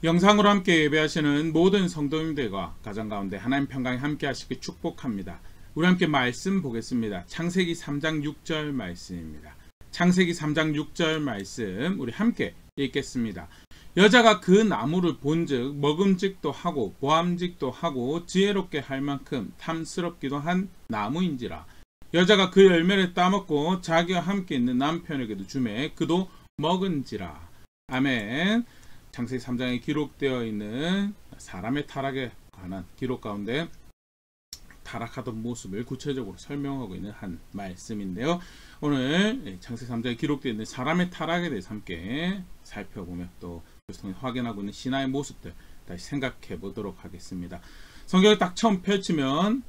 영상으로 함께 예배하시는 모든 성도님들과 가정 가운데 하나님 평강에 함께 하시길 축복합니다. 우리 함께 말씀 보겠습니다. 창세기 3장 6절 말씀입니다. 창세기 3장 6절 말씀 우리 함께 읽겠습니다. 여자가 그 나무를 본즉 먹음직도 하고 보암직도 하고 지혜롭게 할 만큼 탐스럽기도 한 나무인지라. 여자가 그 열매를 따먹고 자기와 함께 있는 남편에게도 주매 그도 먹은지라. 아멘. 창세기 3장에 기록되어 있는 사람의 타락에 관한 기록 가운데 타락하던 모습을 구체적으로 설명하고 있는 한 말씀인데요. 오늘 창세기 3장에 기록되어 있는 사람의 타락에 대해서 함께 살펴보며 또 그것을 통해 확인하고 있는 신화의 모습들 다시 생각해 보도록 하겠습니다. 성경을 딱 처음 펼치면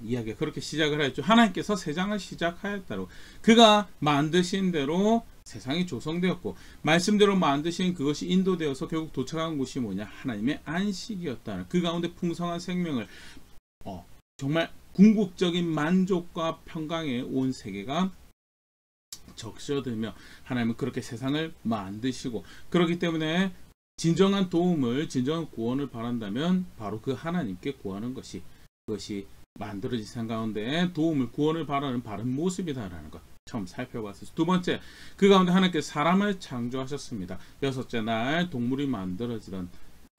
이야기가 그렇게 시작을 하였죠. 하나님께서 세상을 시작하였다고. 그가 만드신 대로 세상이 조성되었고 말씀대로 만드신 그것이 인도되어서 결국 도착한 곳이 뭐냐, 하나님의 안식이었다는, 그 가운데 풍성한 생명을 정말 궁극적인 만족과 평강에 온 세계가 적셔들며 하나님은 그렇게 세상을 만드시고, 그렇기 때문에 진정한 도움을, 진정한 구원을 바란다면 바로 그 하나님께 구하는 것이, 그것이 만들어진 세상 가운데 도움을, 구원을 바라는 바른 모습이다라는 것 처음 살펴봤어요. 두 번째, 그 가운데 하나님께서 사람을 창조하셨습니다. 여섯째 날 동물이 만들어지던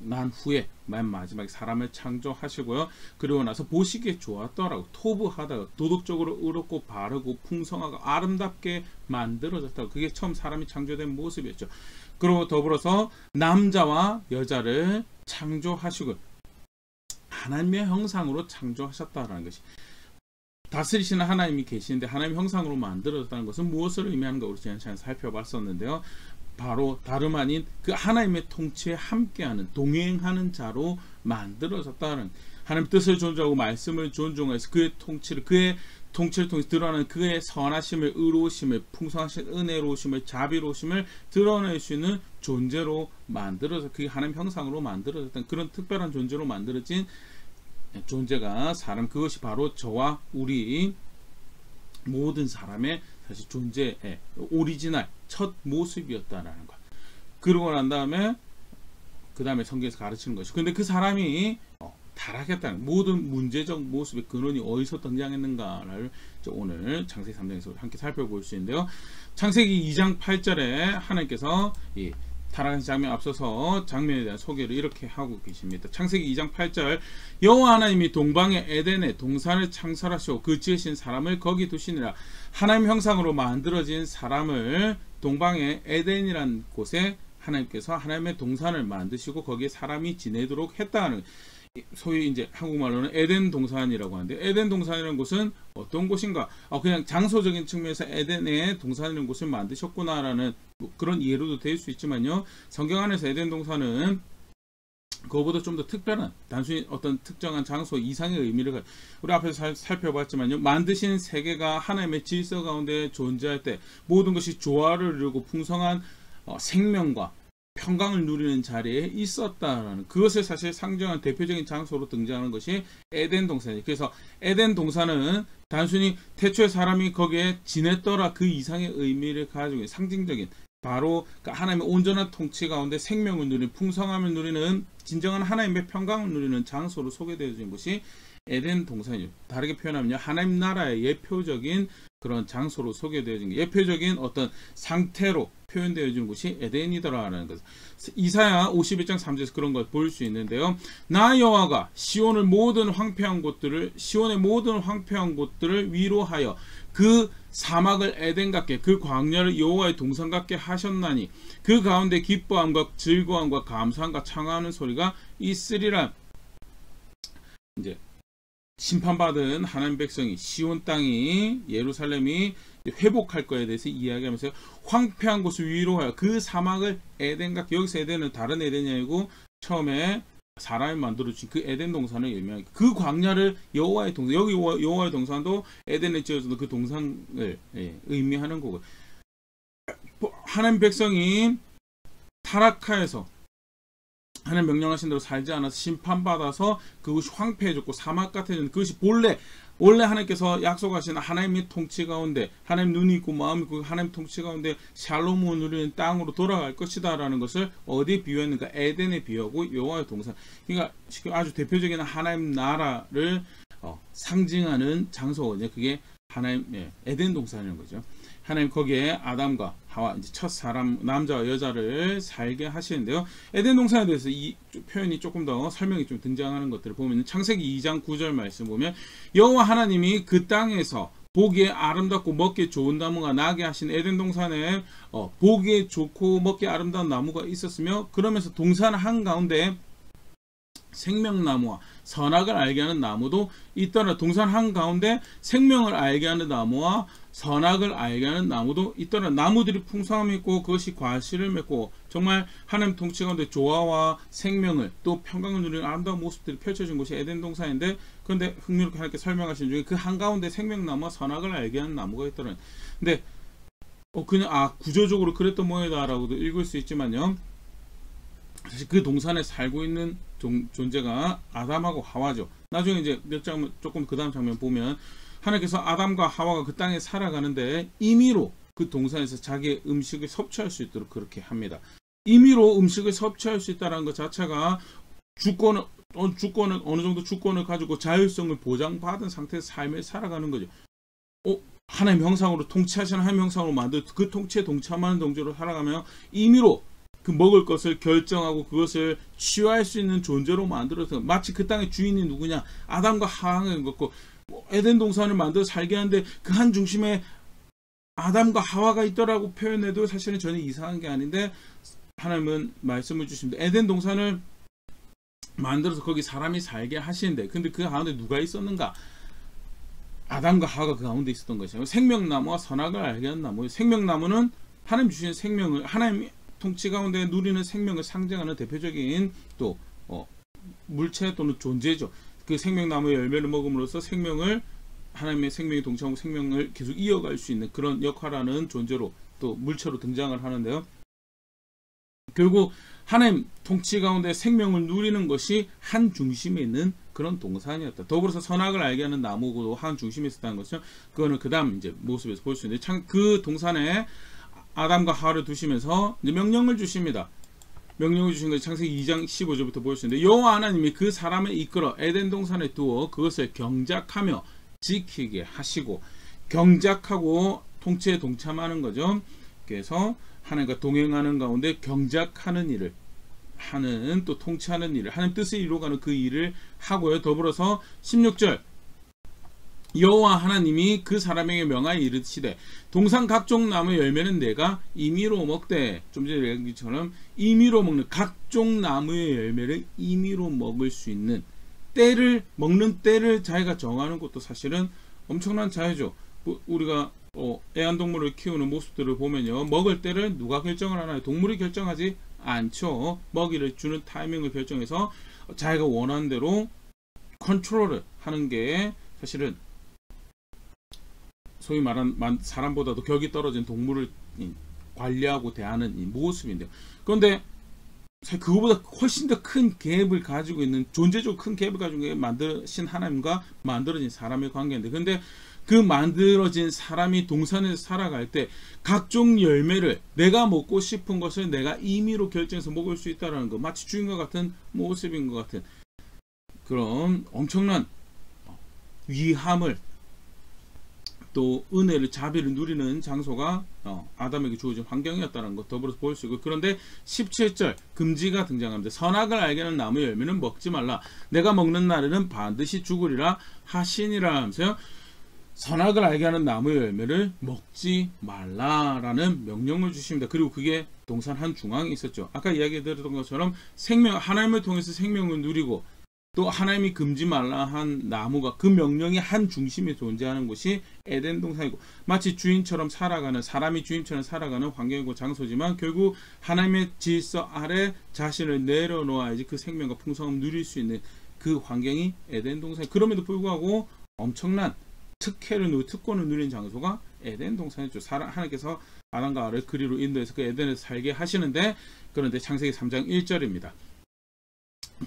난 후에 맨 마지막에 사람을 창조하시고요. 그리고 나서 보시기에 좋았더라고, 토부하다가 도덕적으로 의롭고 바르고 풍성하고 아름답게 만들어졌다고. 그게 처음 사람이 창조된 모습이었죠. 그리고 더불어서 남자와 여자를 창조하시고 하나님의 형상으로 창조하셨다라는 것이, 다스리시는 하나님이 계시는데 하나님의 형상으로 만들어졌다는 것은 무엇을 의미하는가 우리 지난 시간에 살펴봤었는데요. 바로 다름 아닌 그 하나님의 통치에 함께하는, 동행하는 자로 만들어졌다는, 하나님 뜻을 존중하고 말씀을 존중해서 그의 통치를 통해서 드러나는 그의 선하심을, 의로우심을, 풍성하신 은혜로우심을, 자비로우심을 드러낼 수 있는 존재로 만들어서 그 하나님 형상으로 만들어졌던 그런 특별한 존재로 만들어진 존재가 사람, 그것이 바로 저와 우리 모든 사람의 사실 존재의 오리지널 첫 모습이었다라는 것. 그러고 난 다음에 그 다음에 성경에서 가르치는 것이, 근데 그 사람이 타락했다는 모든 문제적 모습의 근원이 어디서 등장했는가를 오늘 창세기 3장에서 함께 살펴볼 수 있는데요. 창세기 2장 8절에 하나님께서 이 타락한 장면 앞서서 장면에 대한 소개를 이렇게 하고 계십니다. 창세기 2장 8절, 여호와 하나님이 동방의 에덴에 동산을 창설하시고 그 지으신 사람을 거기 두시니라. 하나님 형상으로 만들어진 사람을 동방의 에덴이란 곳에 하나님께서 하나님의 동산을 만드시고 거기에 사람이 지내도록 했다는, 소위 이제 한국말로는 에덴 동산이라고 하는데, 에덴 동산이라는 곳은 어떤 곳인가? 그냥 장소적인 측면에서 에덴에 동산이라는 곳을 만드셨구나라는 그런 이해로도 될 수 있지만요, 성경 안에서 에덴 동산은 그거보다 좀 더 특별한, 단순히 어떤 특정한 장소 이상의 의미를 우리 앞에서 살펴봤지만요, 만드신 세계가 하나님의 질서 가운데 존재할 때 모든 것이 조화를 이루고 풍성한 생명과 평강을 누리는 자리에 있었다라는, 그것을 사실 상징한 대표적인 장소로 등장하는 것이 에덴 동산이에요. 그래서 에덴 동산은 단순히 태초에 사람이 거기에 지냈더라 그 이상의 의미를 가지고 있는 상징적인, 바로 하나님의 온전한 통치 가운데 생명을 누리는, 풍성함을 누리는, 진정한 하나님의 평강을 누리는 장소로 소개되어진 곳이 에덴 동산이죠. 다르게 표현하면요, 하나님 나라의 예표적인 그런 장소로 소개되어진, 예표적인 어떤 상태로 표현되어진 곳이 에덴이더라라는 것. 이사야 51장 3절에서 그런 걸 볼 수 있는데요. 나 여호와가 시온의 모든 황폐한 곳들을 위로하여 그 사막을 에덴 같게, 그 광야를 여호와의 동산 같게 하셨나니 그 가운데 기뻐함과 즐거움과 감사함과 창하는 소리가 있으리라. 이제 심판받은 하나님 백성이, 시온 땅이, 예루살렘이 회복할 거에 대해서 이야기하면서 황폐한 곳을 위로하여 그 사막을 에덴 같게, 여기서 에덴은 다른 에덴이 아니고 처음에 사람이 만들어준 그 에덴 동산을 의미하는, 그 광야를 여호와의 동산, 여기 여호와의 동산도 에덴에 지어져도 그 동산을 의미하는 거고, 하나님 백성이 타락하여서 하나님 명령하신 대로 살지 않아서 심판받아서 그것이 황폐해졌고 사막 같아진, 그것이 본래 원래 하나님께서 약속하신 하나님의 통치 가운데, 하나님 눈이 있고 마음이 있고 하나님 통치 가운데 샬롬을 누리는 땅으로 돌아갈 것이다 라는 것을 어디에 비유했는가? 에덴에 비유하고 여호와의 동산. 그러니까 아주 대표적인 하나님 나라를 상징하는 장소거든요. 그게 하나님 에덴 동산이라는 거죠. 하나님 거기에 아담과 하와, 이제 첫 사람, 남자와 여자를 살게 하시는데요. 에덴 동산에 대해서 이 표현이 조금 더 설명이 좀 등장하는 것들을 보면 창세기 2장 9절 말씀 보면 여호와 하나님이 그 땅에서 보기에 아름답고 먹기에 좋은 나무가 나게 하신 에덴 동산에 보기에 좋고 먹기에 아름다운 나무가 있었으며, 그러면서 동산 한가운데 생명나무와 선악을 알게 하는 나무도 있더라. 동산 한가운데 생명을 알게 하는 나무와 선악을 알게 하는 나무도 있더라. 나무들이 풍성함이 있고 그것이 과실을 맺고 정말 하나님 통치 가운데 조화와 생명을 또 평강을 누리는 아름다운 모습들이 펼쳐진 곳이 에덴 동산인데, 그런데 흥미롭게 하나님께 설명하신 중에 그 한가운데 생명나무와 선악을 알게 하는 나무가 있더라. 근데 그냥 구조적으로 그랬던 모양이다라고도 읽을 수 있지만요, 사실 그 동산에 살고 있는 존재가 아담하고 하와죠. 나중에 이제 몇 장면, 조금 그 다음 장면 보면 하나님께서 아담과 하와가 그 땅에 살아가는데 임의로 그 동산에서 자기의 음식을 섭취할 수 있도록 그렇게 합니다. 임의로 음식을 섭취할 수 있다는 것 자체가 어느 정도 주권을 가지고 자율성을 보장받은 상태에서 삶을 살아가는 거죠. 하나님 형상으로 통치하시는 하나님 형상으로 만들 그 통치에 동참하는 동지로 살아가며 임의로 그 먹을 것을 결정하고 그것을 취할 수 있는 존재로 만들어서, 마치 그 땅의 주인이 누구냐? 아담과 하와가 있고 에덴 동산을 만들어 살게 하는데 그 한 중심에 아담과 하와가 있더라고 표현해도 사실은 전혀 이상한 게 아닌데, 하나님은 말씀을 주십니다. 에덴 동산을 만들어서 거기 사람이 살게 하시는데, 근데 그 가운데 누가 있었는가? 아담과 하와가 그 가운데 있었던 것이에요. 생명나무와 선악을 알게 하는 나무. 생명나무는 하나님 주신 생명을, 하나님 통치 가운데 누리는 생명을 상징하는 대표적인 또 물체 또는 존재죠. 그 생명나무의 열매를 먹음으로써 생명을, 하나님의 생명이 동참하고 생명을 계속 이어갈 수 있는 그런 역할하는 존재로 또 물체로 등장을 하는데요. 결국 하나님 통치 가운데 생명을 누리는 것이 한 중심에 있는 그런 동산이었다. 더불어서 선악을 알게 하는 나무도 한 중심에 있었다는 것이죠. 그거는 그 다음 이제 모습에서 볼 수 있는데, 그 동산에 아담과 하와를 두시면서 이제 명령을 주십니다. 명령을 주신 것이 창세기 2장 15절부터 볼 수 있는데, 여호와 하나님이 그 사람을 이끌어 에덴 동산에 두어 그것을 경작하며 지키게 하시고, 경작하고 통치에 동참하는 거죠. 그래서 하나님과 동행하는 가운데 경작하는 일을 하는, 또 통치하는 일을, 하나님 뜻을 이루어가는 그 일을 하고요. 더불어서 16절 여호와 하나님이 그 사람에게 명하여 이르시되 동산 각종 나무의 열매는 내가 임의로 먹되, 좀 전에 얘기처럼 임의로 먹는 각종 나무의 열매를 임의로 먹을 수 있는 때를, 먹는 때를 자기가 정하는 것도 사실은 엄청난 자유죠. 우리가 애완동물을 키우는 모습들을 보면요, 먹을 때를 누가 결정을 하나요? 동물이 결정하지 않죠. 먹이를 주는 타이밍을 결정해서 자기가 원하는 대로 컨트롤을 하는 게 사실은 소위 말한 사람보다도 격이 떨어진 동물을 관리하고 대하는 이 모습인데요. 그런데 그거보다 훨씬 더 큰 갭을 가지고 있는, 존재적으로 큰 갭을 가지고 만드신 하나님과 만들어진 사람의 관계인데, 근데 그 만들어진 사람이 동산에서 살아갈 때 각종 열매를, 내가 먹고 싶은 것을 내가 임의로 결정해서 먹을 수 있다는 것, 마치 주인과 같은 모습인 것 같은 그런 엄청난 위함을, 또 은혜를, 자비를 누리는 장소가 아담에게 주어진 환경이었다는 것 더불어서 볼 수 있고, 그런데 17절 금지가 등장합니다. 선악을 알게 하는 나무의 열매는 먹지 말라. 내가 먹는 날에는 반드시 죽으리라 하시니라 하면서요, 선악을 알게 하는 나무의 열매를 먹지 말라라는 명령을 주십니다. 그리고 그게 동산 한 중앙에 있었죠. 아까 이야기 드렸던 것처럼 생명, 하나님을 통해서 생명을 누리고 또 하나님이 금지 말라 한 나무가, 그 명령이 한 중심에 존재하는 곳이 에덴 동산이고, 마치 주인처럼 살아가는, 사람이 주인처럼 살아가는 환경이고 장소지만 결국 하나님의 질서 아래 자신을 내려놓아야지 그 생명과 풍성함을 누릴 수 있는 그 환경이 에덴 동산. 그럼에도 불구하고 엄청난 특권을 누린 장소가 에덴 동산이죠. 하나님께서 아담과 하와를 그리로 인도해서 그 에덴에서 살게 하시는데, 그런데 창세기 3장 1절입니다.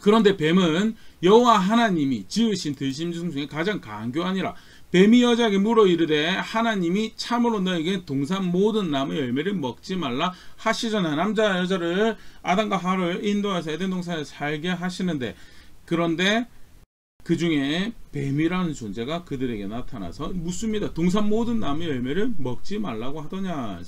그런데 뱀은 여호와 하나님이 지으신 들짐승 중에 가장 간교하니라. 뱀이 여자에게 물어 이르되 하나님이 참으로 너에게 동산 모든 나무 열매를 먹지 말라 하시잖아. 남자 여자를 아담과 하와를 인도해서 에덴 동산에 살게 하시는데, 그런데 그 중에 뱀이라는 존재가 그들에게 나타나서 묻습니다. 동산 모든 나무 열매를 먹지 말라고 하더냐.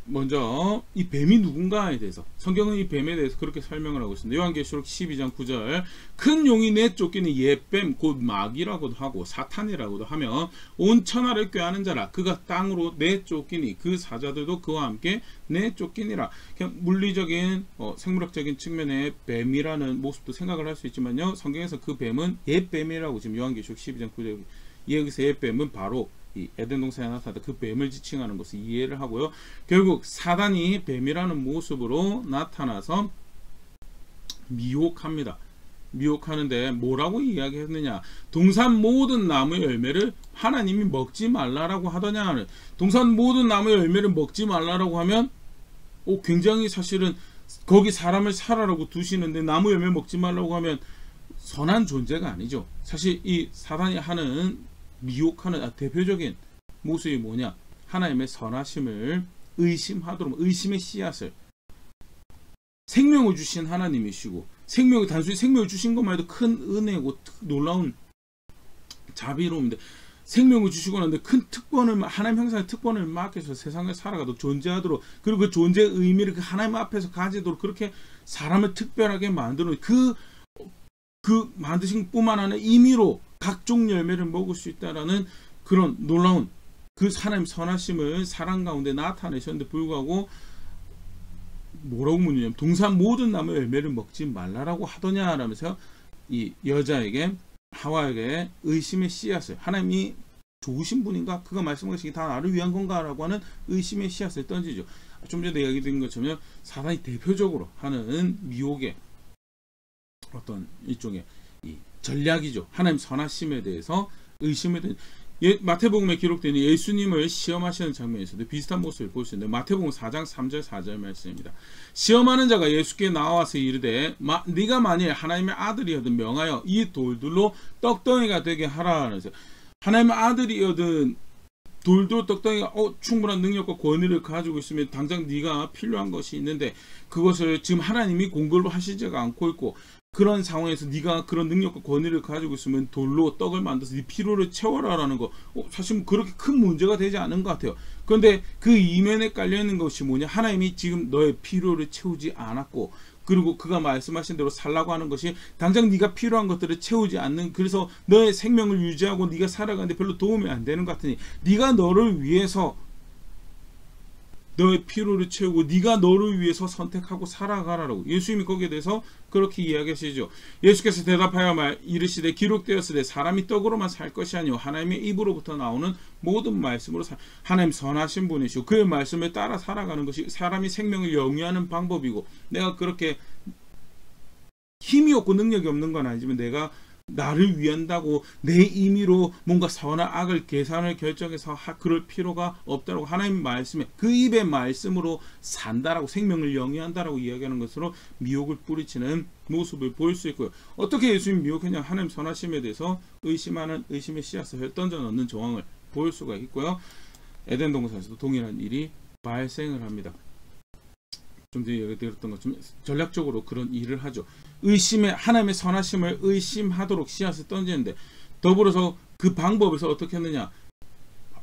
먼저 이 뱀이 누군가에 대해서 성경은 이 뱀에 대해서 그렇게 설명을 하고 있습니다. 요한계시록 12장 9절 큰 용이 내쫓기는 옛뱀 곧 마귀라고도 하고 사탄이라고도 하며 온 천하를 꾀하는 자라. 그가 땅으로 내쫓기니 그 사자들도 그와 함께 내쫓기니라. 그냥 물리적인 생물학적인 측면의 뱀이라는 모습도 생각을 할 수 있지만요, 성경에서 그 뱀은 옛뱀이라고 지금 요한계시록 12장 9절 여기서 옛뱀은 바로 이 에덴 동산에 나타났다 그 뱀을 지칭하는 것을 이해를 하고요. 결국 사단이 뱀이라는 모습으로 나타나서 미혹합니다. 미혹하는데 뭐라고 이야기했느냐? 동산 모든 나무 열매를 하나님이 먹지 말라라고 하더냐? 동산 모든 나무 열매를 먹지 말라라고 하면 굉장히 사실은 거기 사람을 살아라고 두시는데 나무 열매 먹지 말라고 하면 선한 존재가 아니죠. 사실 이 사단이 하는 미혹하는 대표적인 모습이 뭐냐? 하나님의 선하심을 의심하도록, 의심의 씨앗을, 생명을 주신 하나님이시고, 생명을 단순히 생명을 주신 것만 해도 큰 은혜고 놀라운 자비로움인데, 생명을 주시고 나는데 큰 특권을, 하나님 형상의 특권을 맡겨서 세상을 살아가도록 존재하도록, 그리고 그 존재의 의미를 그 하나님 앞에서 가지도록 그렇게 사람을 특별하게 만드는 그 만드신 뿐만 아니라 임의로 각종 열매를 먹을 수 있다라는 그런 놀라운 그 하나님 선하심을 사랑 가운데 나타내셨는데 불구하고 뭐라고 묻느냐면 동산 모든 나무 열매를 먹지 말라라고 하더냐라면서 이 여자에게 하와에게 의심의 씨앗을, 하나님이 좋으신 분인가? 그가 말씀하신 게 다 나를 위한 건가라고 하는 의심의 씨앗을 던지죠. 좀 전에 이야기 드린 것처럼 사단이 대표적으로 하는 미혹의 어떤 일종의 이 전략이죠. 하나님 선하심에 대해서 의심에 대한, 마태복음에 기록되는 예수님을 시험하시는 장면에서도 비슷한 모습을 볼 수 있는데, 마태복음 4장 3절 4절 말씀입니다. 시험하는 자가 예수께 나와서 이르되 네가 만일 하나님의 아들이거든 명하여 이 돌들로 떡덩이가 되게 하라. 그래서 하나님의 아들이거든 돌도 떡덩이가 충분한 능력과 권위를 가지고 있으면 당장 네가 필요한 것이 있는데 그것을 지금 하나님이 공급을 하시지가 않고 있고, 그런 상황에서 네가 그런 능력과 권위를 가지고 있으면 돌로 떡을 만들어서 네 필요를 채워라라는 거, 사실 그렇게 큰 문제가 되지 않은 것 같아요. 그런데 그 이면에 깔려있는 것이 뭐냐? 하나님이 지금 너의 필요를 채우지 않았고, 그리고 그가 말씀하신 대로 살라고 하는 것이 당장 네가 필요한 것들을 채우지 않는, 그래서 너의 생명을 유지하고 네가 살아가는데 별로 도움이 안 되는 것 같으니 네가 너를 위해서 너의 필요를 채우고 네가 너를 위해서 선택하고 살아가라라고 예수님이 거기에 대해서 그렇게 이야기하시죠. 예수께서 대답하여 이르시되 기록되었으되 사람이 떡으로만 살 것이 아니오 하나님의 입으로부터 나오는 모든 말씀으로 하나님 선하신 분이시고 그의 말씀을 따라 살아가는 것이 사람이 생명을 영위하는 방법이고, 내가 그렇게 힘이 없고 능력이 없는 건 아니지만 내가 나를 위한다고 내 임의로 뭔가 선과 악을 계산을 결정해서 그럴 필요가 없다라고 하나님 말씀에 그 입의 말씀으로 산다라고, 생명을 영위한다라고 이야기하는 것으로 미혹을 뿌리치는 모습을 볼 수 있고요. 어떻게 예수님이 미혹했냐? 하나님 선하심에 대해서 의심하는 의심의 씨앗을 던져 넣는 정황을 볼 수가 있고요. 에덴 동산에서도 동일한 일이 발생을 합니다. 좀 전에 얘기 드렸던 것처럼 전략적으로 그런 일을 하죠. 하나님의 선하심을 의심하도록 씨앗을 던지는데, 더불어서 그 방법에서 어떻게 했느냐?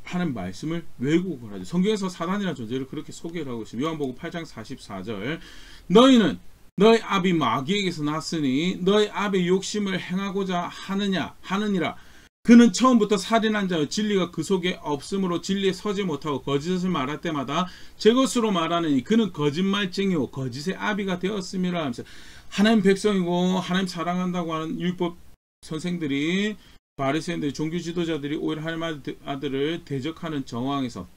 하나님 말씀을 왜곡을 하죠. 성경에서 사단이라는 존재를 그렇게 소개를 하고 있습니다. 요한복음 8장 44절 너희는 너희 아비 마귀에게서 났으니 너희 아비의 욕심을 행하고자 하느니라. 그는 처음부터 살인한 자여 진리가 그 속에 없으므로 진리에 서지 못하고 거짓을 말할 때마다 제 것으로 말하느니 그는 거짓말쟁이요 거짓의 아비가 되었음이라 하면서, 하나님 백성이고 하나님 사랑한다고 하는 율법 선생들이, 바리새인들이, 종교 지도자들이 오히려 하나님 아들을 대적하는 정황에서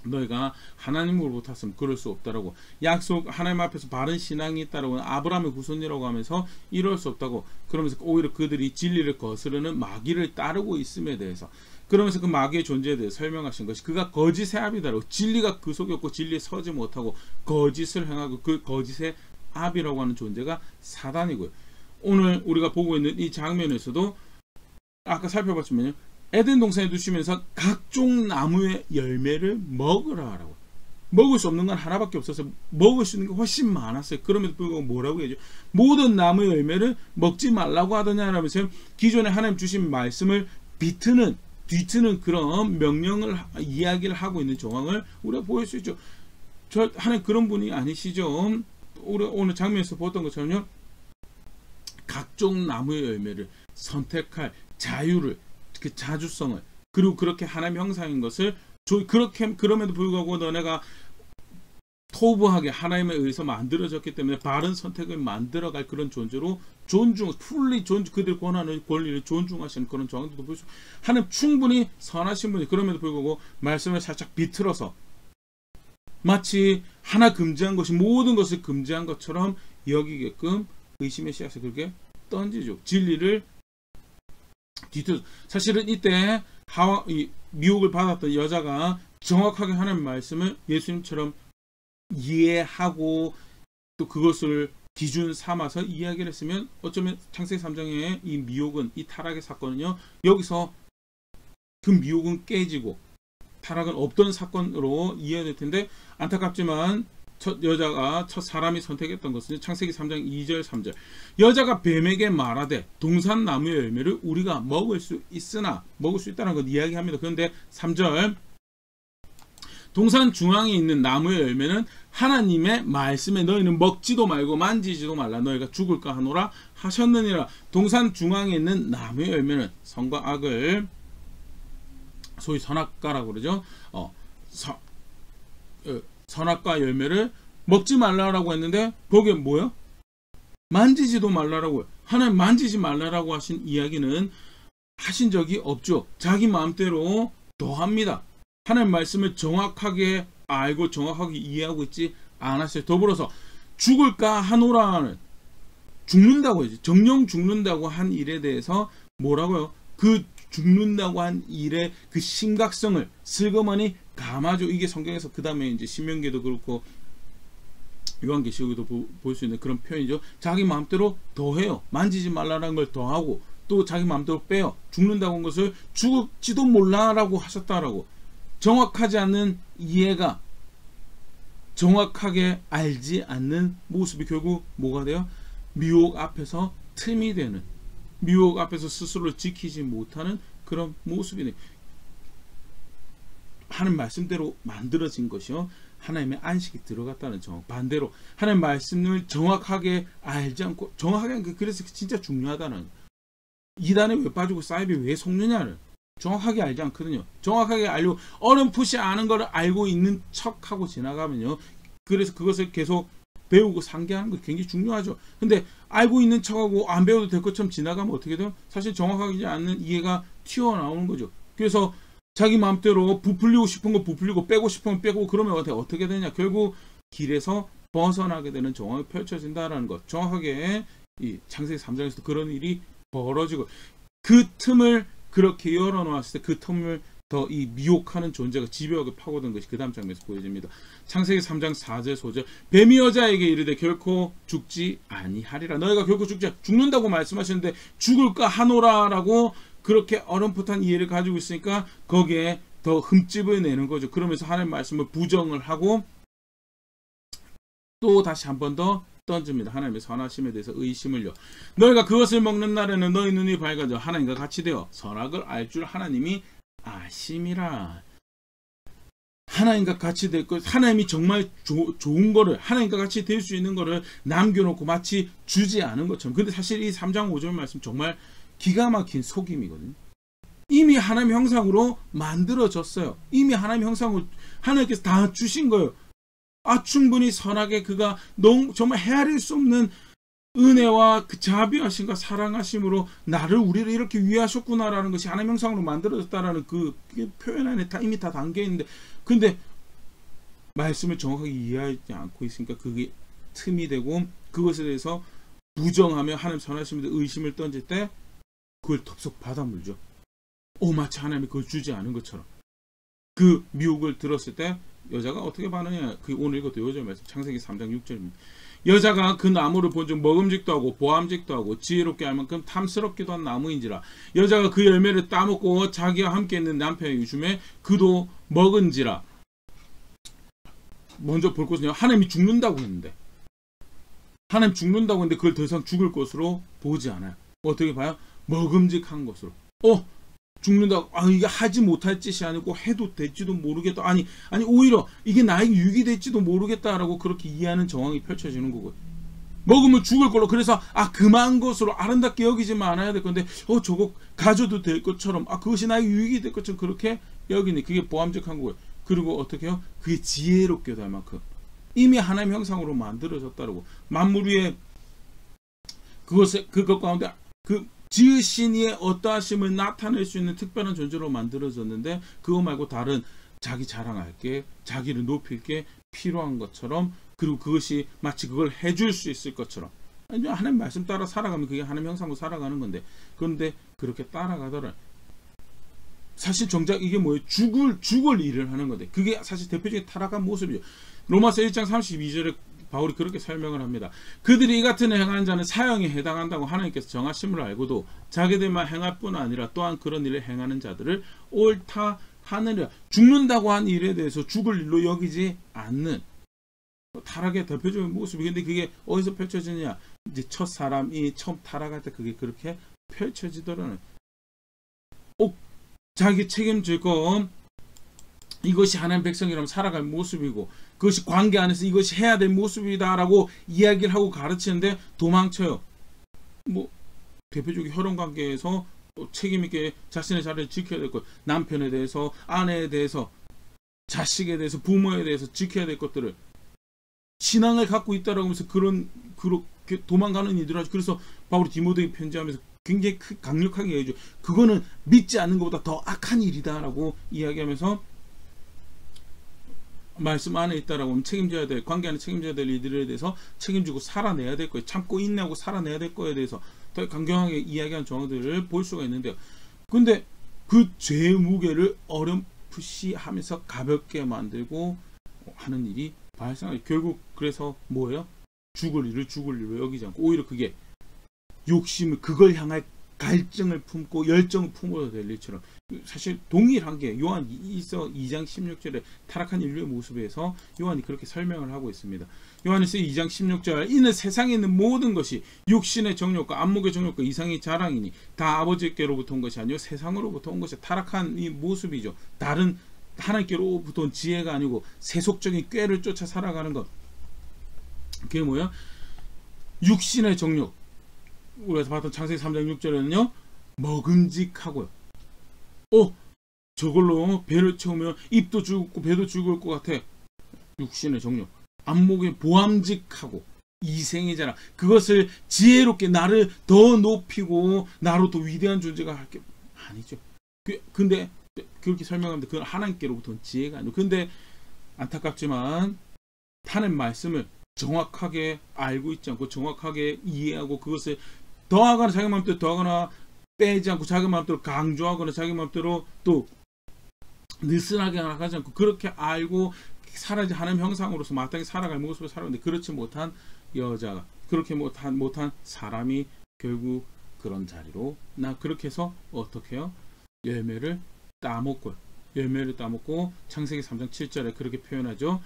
너희가 하나님으로부터 탔으면 그럴 수 없다라고, 약속 하나님 앞에서 바른 신앙이 있다라고, 아브라함의 후손이라고 하면서 이럴 수 없다고, 그러면서 오히려 그들이 진리를 거스르는 마귀를 따르고 있음에 대해서, 그러면서 그 마귀의 존재에 대해 설명하신 것이 그가 거짓의 아비다라고, 진리가 그 속에 없고 진리에 서지 못하고 거짓을 행하고 그 거짓의 압이라고 하는 존재가 사단이고요. 오늘 우리가 보고 있는 이 장면에서도 아까 살펴봤지만요. 에덴 동산에 두시면서 각종 나무의 열매를 먹으라라고. 먹을 수 없는 건 하나밖에 없어서 먹을 수 있는 게 훨씬 많았어요. 그럼에도 불구하고 뭐라고 해야죠? 모든 나무의 열매를 먹지 말라고 하더냐라면서 기존에 하나님 주신 말씀을 뒤트는 그런 명령을 이야기를 하고 있는 정황을 우리가 보일 수 있죠. 하나님 그런 분이 아니시죠. 우리 오늘 장면에서 보던 것처럼요. 각종 나무의 열매를 선택할 자유를, 그 자주성을, 그리고 그렇게 하나님 형상인 것을 그렇게, 그럼에도 불구하고 너네가 토부하게 하나님에 의해서 만들어졌기 때문에 바른 선택을 만들어갈 그런 존재로 그들 권리를 존중하시는 그런 정황도 볼 수. 하나님 충분히 선하신 분이, 그럼에도 불구하고 말씀을 살짝 비틀어서 마치 하나 금지한 것이 모든 것을 금지한 것처럼 여기게끔 의심의 씨앗을 그렇게 던지죠. 진리를 뒤틀어. 사실은 이때 미혹을 받았던 여자가 정확하게 하나님 말씀을 예수님처럼 이해하고 또 그것을 기준 삼아서 이야기를 했으면 어쩌면 창세기 3장의 이 미혹은, 이 타락의 사건은요, 여기서 그 미혹은 깨지고 타락은 없던 사건으로 이해될 텐데, 안타깝지만 첫 사람이 선택했던 것은 창세기 3장 2절 3절 여자가 뱀에게 말하되 동산나무의 열매를 우리가 먹을 수 있다는 것 이야기합니다. 그런데 3절 동산 중앙에 있는 나무의 열매는 하나님의 말씀에 너희는 먹지도 말고 만지지도 말라 너희가 죽을까 하노라 하셨느니라. 동산 중앙에 있는 나무의 열매는 선과 악을, 소위 선악과라고 그러죠. 선악과 열매를 먹지 말라라고 했는데 거기에 뭐요? 만지지도 말라라고요. 하나님 만지지 말라라고 하신 이야기는 하신 적이 없죠. 자기 마음대로 더합니다. 하나님 말씀을 정확하게 알고 정확하게 이해하고 있지 않았어요. 더불어서 죽을까 하노라는, 죽는다고 해야지, 정령 죽는다고 한 일에 대해서 뭐라고요? 그 죽는다고 한 일의 그 심각성을 슬그머니 감아줘. 이게 성경에서 그 다음에 이제 신명기도 그렇고 요한계시록에도 볼 수 있는 그런 표현이죠. 자기 마음대로 더해요. 만지지 말라는 걸 더하고 또 자기 마음대로 빼요. 죽는다고 한 것을 죽을지도 몰라라고 하셨다라고. 정확하지 않는 이해가, 정확하게 알지 않는 모습이 결국 뭐가 돼요? 미혹 앞에서 틈이 되는, 미혹 앞에서 스스로를 지키지 못하는 그런 모습이네. 하나님 말씀대로 만들어진 것이요, 하나님의 안식이 들어갔다는 점. 반대로 하나님 말씀을 정확하게 알지 않고, 정확하게, 그래서 진짜 중요하다는, 이단에 왜 빠지고 사이비에 왜 속느냐를 정확하게 알지 않거든요. 정확하게 알고 어렴풋이 아는 걸 알고 있는 척하고 지나가면요, 그래서 그것을 계속 배우고 상기하는 거 굉장히 중요하죠. 근데 알고 있는 척하고 안 배워도 될 것처럼 지나가면 어떻게 돼요? 사실 정확하지 않는 이해가 튀어나오는 거죠. 그래서 자기 마음대로 부풀리고 싶은 거 부풀리고 빼고 싶은 거 빼고 그러면 어떻게 되냐? 결국 길에서 벗어나게 되는 정황이 펼쳐진다라는 것. 정확하게 이 창세기 3장에서도 그런 일이 벌어지고, 그 틈을 그렇게 열어놓았을 때 그 틈을 더 이 미혹하는 존재가 집요하게 파고든 것이 그 다음 장면에서 보여집니다. 창세기 3장 4절 5절 뱀이 여자에게 이르되 결코 죽지 아니하리라. 너희가 결코 죽는다고 말씀하시는데 죽을까 하노라라고 그렇게 어렴풋한 이해를 가지고 있으니까 거기에 더 흠집을 내는 거죠. 그러면서 하나님 말씀을 부정을 하고 또 다시 한 번 더 던집니다. 하나님의 선하심에 대해서 의심을요. 너희가 그것을 먹는 날에는 너희 눈이 밝아져 하나님과 같이 되어 선악을 알 줄 하나님이 아심이라. 하나님과 같이 될 것, 하나님이 정말 좋은 거를, 하나님과 같이 될 수 있는 거를 남겨놓고 마치 주지 않은 것처럼. 근데 사실 이 3장 5절 말씀 정말 기가 막힌 속임이거든요. 이미 하나님의 형상으로 만들어졌어요. 이미 하나님의 형상으로 하나님께서 다 주신 거예요. 충분히 선하게 그가 정말 헤아릴 수 없는 은혜와 그 자비하심과 사랑하심으로 우리를 이렇게 위하셨구나라는 것이 하나님 형상으로 만들어졌다라는 그 표현 안에 이미 다 담겨 있는데, 근데 말씀을 정확하게 이해하지 않고 있으니까 그게 틈이 되고, 그것에 대해서 부정하며 하나님 선하심에 대해 의심을 던질 때 그걸 덥석 받아물죠. 마치 하나님이 그걸 주지 않은 것처럼. 그 미혹을 들었을 때 여자가 어떻게 반응해야, 그 오늘 이것도 요절 말씀 창세기 3장 6절입니다. 여자가 그 나무를 본즉 먹음직도 하고 보암직도 하고 지혜롭게 할 만큼 탐스럽기도 한 나무인지라. 여자가 그 열매를 따먹고 자기와 함께 있는 남편의 유심에 그도 먹은지라. 먼저 볼 것은요, 하나님이 죽는다고 했는데, 하나님 죽는다고 했는데 그걸 더 이상 죽을 것으로 보지 않아요. 어떻게 봐요? 먹음직한 것으로. 죽는다고, 이게 하지 못할 짓이 아니고 해도 될지도 모르겠다. 아니 오히려 이게 나에게 유익이 될지도 모르겠다라고 그렇게 이해하는 정황이 펼쳐지는 거고요. 먹으면 죽을 걸로. 그래서 금한 것으로 아름답게 여기지만 않아야 될 건데 저거 가져도 될 것처럼, 그것이 나에게 유익이 될 것처럼 그렇게 여기니, 그게 보암직한 거고요. 그리고 어떻게 해요? 그게 지혜롭게도 할 만큼 이미 하나님 형상으로 만들어졌다라고. 만물 위에 그것 가운데 그 지으신 이의 어떠하심을 나타낼 수 있는 특별한 존재로 만들어졌는데, 그거 말고 다른 자기 자랑할 게, 자기를 높일 게 필요한 것처럼, 그리고 그것이 마치 그걸 해줄 수 있을 것처럼, 하나님 말씀 따라 살아가면 그게 하나님 형상으로 살아가는 건데, 그런데 그렇게 따라가더라. 사실 정작 이게 뭐예요? 죽을 일을 하는 건데, 그게 사실 대표적인 타락한 모습이죠. 로마서 1장 32절에 바울이 그렇게 설명을 합니다. 그들이 이 같은 행하는 자는 사형에 해당한다고 하나님께서 정하심을 알고도 자기들만 행할 뿐 아니라 또한 그런 일을 행하는 자들을 옳다 하느니라. 죽는다고 한 일에 대해서 죽을 일로 여기지 않는 타락의 대표적인 모습이. 근데 그게 어디서 펼쳐지느냐? 이제 첫 사람이 처음 타락할 때 그게 그렇게 펼쳐지더라는. 자기 책임질 거, 이것이 하나님 백성이라면 살아갈 모습이고, 그것이 관계 안에서 이것이 해야 될 모습이다라고 이야기를 하고 가르치는데 도망쳐요. 대표적인 혈연관계에서 또 책임있게 자신의 자리를 지켜야 될 것, 남편에 대해서, 아내에 대해서, 자식에 대해서, 부모에 대해서 지켜야 될 것들을 신앙을 갖고 있다라고 하면서 그렇게 도망가는 이들 하죠. 그래서 바울이 디모데에 편지하면서 굉장히 강력하게 얘기해줘. 그거는 믿지 않는 것보다 더 악한 일이다라고 이야기하면서, 말씀 안에 있다라고 하면 책임져야 될, 관계 안에 책임져야 될 일들에 대해서 책임지고 살아내야 될 거예요. 참고 인내하고 살아내야 될 거에 대해서 더 강경하게 이야기한 정황들을 볼 수가 있는데요. 근데 그 죄의 무게를 어렴풋이 하면서 가볍게 만들고 하는 일이 발생하죠. 결국 그래서 뭐예요? 죽을 일로 여기지 않고 오히려 그게 욕심을, 그걸 향할 갈증을 품고 열정을 품어도 될 일처럼, 사실 동일한 게 요한 2장 16절에 타락한 인류의 모습에서 요한이 그렇게 설명을 하고 있습니다. 요한일서 2장 16절, 이는 세상에 있는 모든 것이 육신의 정욕과 안목의 정욕과 이상의 자랑이니 다 아버지께로부터 온 것이 아니요 세상으로부터 온 것이. 타락한 이 모습이죠. 다른 하나님께로부터 온 지혜가 아니고 세속적인 꾀를 쫓아 살아가는 것. 그게 뭐야? 육신의 정욕. 우리가 봤던 창세기 3장 6절에는요 먹음직하고요. 저걸로 배를 채우면 입도 죽고 배도 죽을 것 같아. 육신의 정욕. 안목에 보암직하고 이생의 자랑. 그것을 지혜롭게 나를 더 높이고 나로 더 위대한 존재가 할 게 아니죠. 근데 그렇게 설명하는데 그건 하나님께로부터 온 지혜가 아니고, 근데 안타깝지만 하나님 말씀을 정확하게 알고 있지 않고 정확하게 이해하고 그것을 더하거나 자기 마음대로 더하거나 빼지 않고 자기 마음대로 강조하거나 자기 마음대로 또 느슨하게 하지 않고 그렇게 알고 살아야지 하나님 형상으로서 마땅히 살아갈 모습을 살았는데, 그렇지 못한 여자가, 그렇게 못한 사람이 결국 그런 자리로 그렇게 해서 어떻게 해요? 열매를 따먹고 창세기 3장 7절에 그렇게 표현하죠.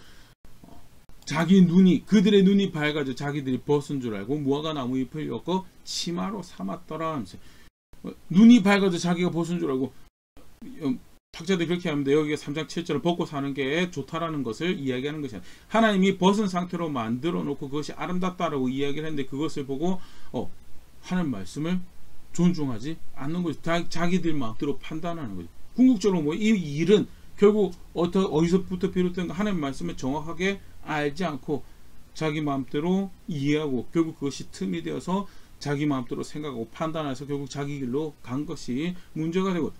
그들의 눈이 밝아져 자기들이 벗은 줄 알고 무화과 나무 잎을 엮어 치마로 삼았더라 하면서, 눈이 밝아져 자기가 벗은 줄 알고, 학자들이 그렇게 하는데 여기가 3장 7절을 벗고 사는 게 좋다라는 것을 이야기하는 것이 아니라, 하나님이 벗은 상태로 만들어 놓고 그것이 아름답다라고 이야기를 했는데 그것을 보고 하나님 말씀을 존중하지 않는 거죠. 자기들 마음대로 판단하는 거죠. 궁극적으로 이 일은 결국 어디서부터 비롯된가? 하나님 말씀을 정확하게 알지 않고 자기 마음대로 이해하고 결국 그것이 틈이 되어서 자기 마음대로 생각하고 판단해서 결국 자기 길로 간 것이 문제가 되고,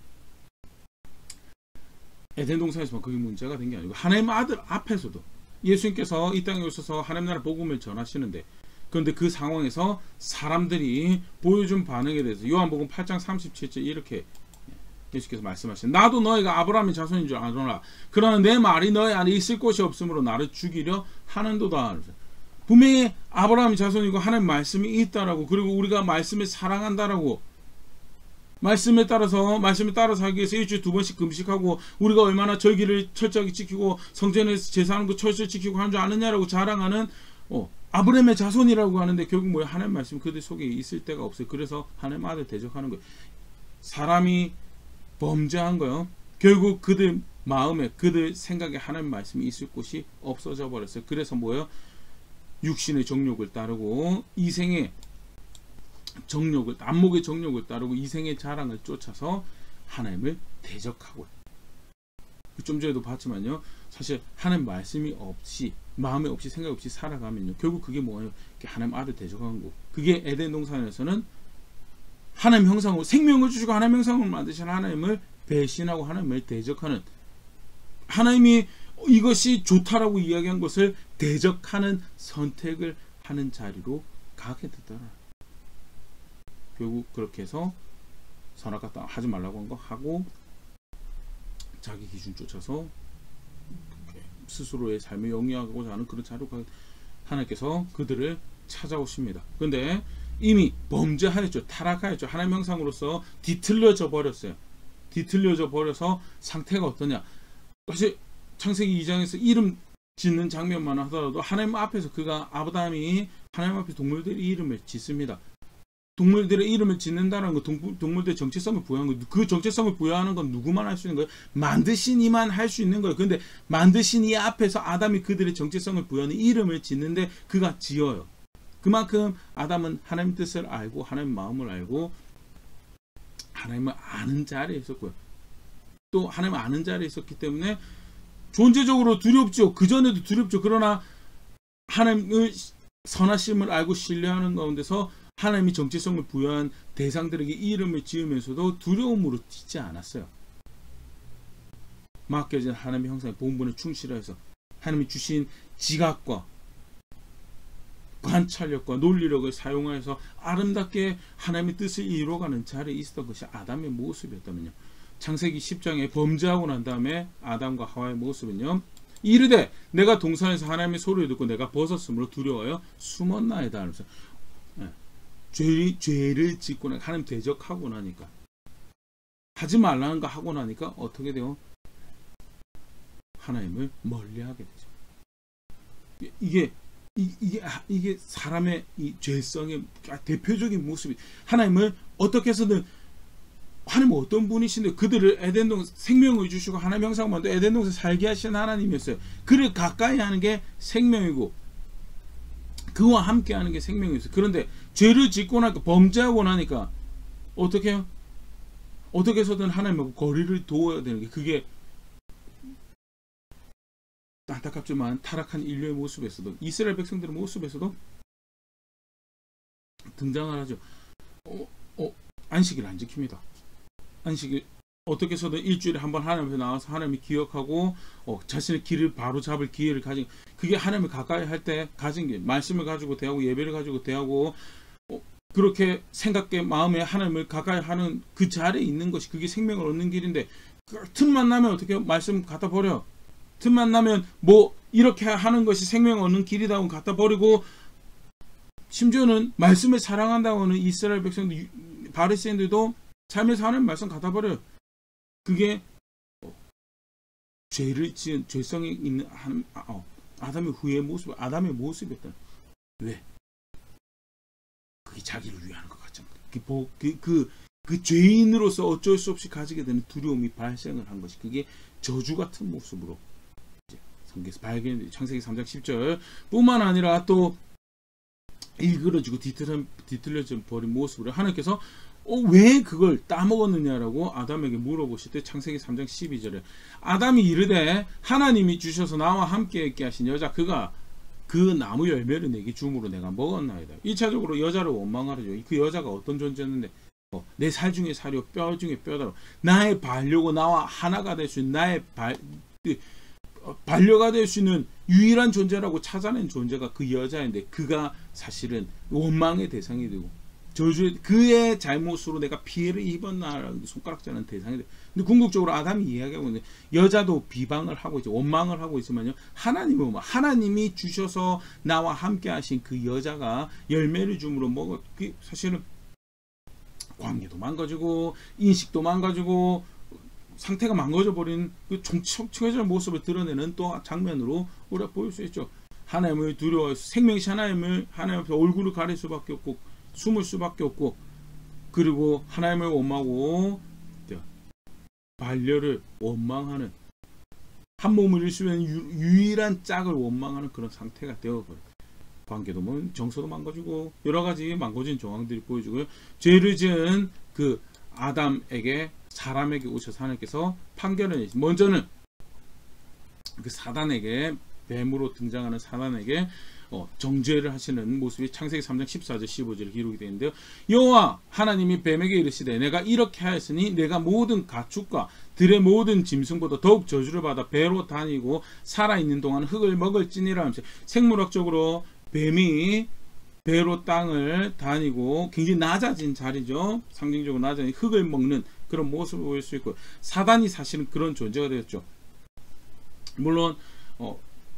에덴 동산에서만 그게 문제가 된 게 아니고 하나님 아들 앞에서도 예수님께서 이 땅에 오셔서 하나님 나라 복음을 전하시는데, 그런데 그 상황에서 사람들이 보여준 반응에 대해서 요한복음 8장 37절 이렇게 예수께서 말씀하신, 나도 너희가 아브라함의 자손인 줄 아노라. 그러나 내 말이 너희 안에 있을 곳이 없으므로 나를 죽이려 하는도다. 분명히 아브라함이 자손이고 하나님 말씀이 있다라고, 그리고 우리가 말씀을 사랑한다라고, 말씀에 따라서 하기 위해서 일주일에 2번씩 금식하고, 우리가 얼마나 절기를 철저하게 지키고 성전에서 제사하는 거 철저히 지키고 하는 줄 아느냐라고 자랑하는 아브라함의 자손이라고 하는데, 결국 뭐야? 하나님 말씀 그들 속에 있을 데가 없어요. 그래서 하나님 아들 대적하는 거예요. 사람이 범죄한 거요. 결국 그들 마음에, 그들 생각에 하나님 말씀이 있을 곳이 없어져 버렸어요. 그래서 뭐예요? 육신의 정욕을 따르고 이생의 정욕을, 안목의 정욕을 따르고 이생의 자랑을 쫓아서 하나님을 대적하고, 좀 전에도 봤지만요, 사실 하나님 말씀이 없이, 마음에 없이, 생각 없이 살아가면요, 결국 그게 뭐예요? 하나님 아들 대적하는 거. 그게 에덴 동산에서는 하나님 형상으로 생명을 주시고 하나님 형상으로 만드신 하나님을 배신하고 하나님을 대적하는, 하나님이 이것이 좋다라고 이야기한 것을 대적하는 선택을 하는 자리로 가게 되더라. 결국 그렇게 해서 선악과 하지 말라고 한 거 하고 자기 기준 쫓아서 스스로의 삶을 영위하고자 하는 그런 자료가, 하나님께서 그들을 찾아오십니다. 그런데 이미 범죄하였죠. 타락하였죠. 하나님 형상으로서 뒤틀려져 버렸어요. 뒤틀려져 버려서 상태가 어떠냐. 사실 창세기 2장에서 이름 짓는 장면만 하더라도 하나님 앞에서 아브라함이 하나님 앞에 동물들의 이름을 짓습니다. 동물들의 이름을 짓는다는 거, 동물들의 정체성을 부여하는 거, 그 정체성을 부여하는 건 누구만 할 수 있는 거예요? 만드신 이만 할 수 있는 거예요. 그런데 만드신 이 앞에서 아담이 그들의 정체성을 부여하는 이름을 짓는데 그가 지어요. 그만큼 아담은 하나님 뜻을 알고 하나님 마음을 알고 하나님을 아는 자리에 있었고요. 또 하나님을 아는 자리에 있었기 때문에 존재적으로 두렵죠. 그전에도 두렵죠. 그러나 하나님의 선하심을 알고 신뢰하는 가운데서 하나님이 정체성을 부여한 대상들에게 이름을 지으면서도 두려움으로 짓지 않았어요. 맡겨진 하나님의 형상의 본분에 충실해서 하나님이 주신 지각과 관찰력과 논리력을 사용하여서 아름답게 하나님의 뜻을 이루어가는 자리에 있었던 것이 아담의 모습이었다면요, 창세기 10장에 범죄하고 난 다음에 아담과 하와의 모습은요, 이르되 내가 동산에서 하나님의 소리를 듣고 내가 벗었으므로 두려워요 숨었나이다 하면서 죄를 짓고 나니까, 하나님 대적하고 나니까, 하지 말라는 거 하고 나니까 어떻게 돼요? 하나님을 멀리하게 되죠. 이게 사람의 이 죄성의 대표적인 모습이, 하나님을 어떻게 해서든, 하나님은 어떤 분이신데 그들을 에덴 동산 생명을 주시고 하나님 형상 만들어 에덴 동산 살게 하신 하나님이었어요. 그를 가까이 하는 게 생명이고 그와 함께 하는 게 생명이었어요. 그런데 죄를 짓고 나니까, 범죄하고 나니까 어떻게 해요? 어떻게 해서든 하나님하고 거리를 두어야 되는 게, 그게 안타깝지만 타락한 인류의 모습에서도, 이스라엘 백성들의 모습에서도 등장을 하죠. 안식일 안 지킵니다. 안식일 어떻게 해서든 일주일에 한 번 하나님 앞에 나와서 하나님을 기억하고 자신의 길을 바로 잡을 기회를 가진, 그게 하나님을 가까이 할 때 가진 게, 말씀을 가지고 대하고 예배를 가지고 대하고 그렇게 생각에 마음에 하나님을 가까이 하는 그 자리에 있는 것이, 그게 생명을 얻는 길인데, 그 틈만 나면 어떻게 말씀 갖다 버려. 틈만 나면 뭐 이렇게 하는 것이 생명을 얻는 길이다고 갖다 버리고, 심지어는 말씀을 사랑한다고 하는 이스라엘 백성들, 바리새인들도 삶에서 하나님 말씀 갖다 버려요. 그게 죄를 지은, 죄성이 있는 아담의 후의 모습, 아담의 모습이었다. 왜? 그게 자기를 위하는 것 같잖아. 그 죄인으로서 어쩔 수 없이 가지게 되는 두려움이 발생을 한 것이, 그게 저주 같은 모습으로 이제 성경에서 발견, 창세기 3장 10절 뿐만 아니라 또 일그러지고 뒤틀려져 버린 모습으로 하나님께서 왜 그걸 따먹었느냐라고 아담에게 물어보실 때, 창세기 3장 12절에 아담이 이르되 하나님이 주셔서 나와 함께 있게 하신 여자 그가 그 나무 열매를 내게 줌으로 내가 먹었나이다. 1차적으로 여자를 원망하죠. 그 여자가 어떤 존재였는데, 내 살 중에 살이요 뼈 중에 뼈다로 나의 반려고 나와 하나가 될 수 있는, 나의 반려가 될 수 있는 유일한 존재라고 찾아낸 존재가 그 여자인데, 그가 사실은 원망의 대상이 되고 저주 그의 잘못으로 내가 피해를 입었나라고 손가락질하는 대상이 돼. 근데 궁극적으로 아담이 이야기하고 있는데 여자도 비방을 하고 있죠. 원망을 하고 있지만요. 하나님은 뭐 하나님이 주셔서 나와 함께 하신 그 여자가 열매를 줌으로 먹어 사실은 관계도 망가지고 인식도 망가지고 상태가 망가져 버린 그 총체적인 모습을 드러내는 또 장면으로 우리가 보일 수 있죠. 하나님을 두려워 생명시 하나님 앞에 얼굴을 가릴 수밖에 없고 숨을 수밖에 없고 그리고 하나님을 원망하고 반려를 원망하는 한 몸을 일수면 유일한 짝을 원망하는 그런 상태가 되어버려요. 관계도 뭐 정서도 망가지고 여러 가지 망가진 정황들이 보여주고요. 죄를 지은 그 아담에게 사람에게 오셔서 하나님께서 판결을 먼저는 그 사단에게 뱀으로 등장하는 사단에게 정죄를 하시는 모습이 창세기 3장 14절 15절에 기록이 되어 있는데요. 여호와 하나님이 뱀에게 이르시되 내가 이렇게 하였으니 내가 모든 가축과 들의 모든 짐승보다 더욱 저주를 받아 배로 다니고 살아있는 동안 흙을 먹을지니라 하면서 생물학적으로 뱀이 배로 땅을 다니고 굉장히 낮아진 자리죠. 상징적으로 낮아진 흙을 먹는 그런 모습을 보일 수 있고 사단이 사실은 그런 존재가 되었죠. 물론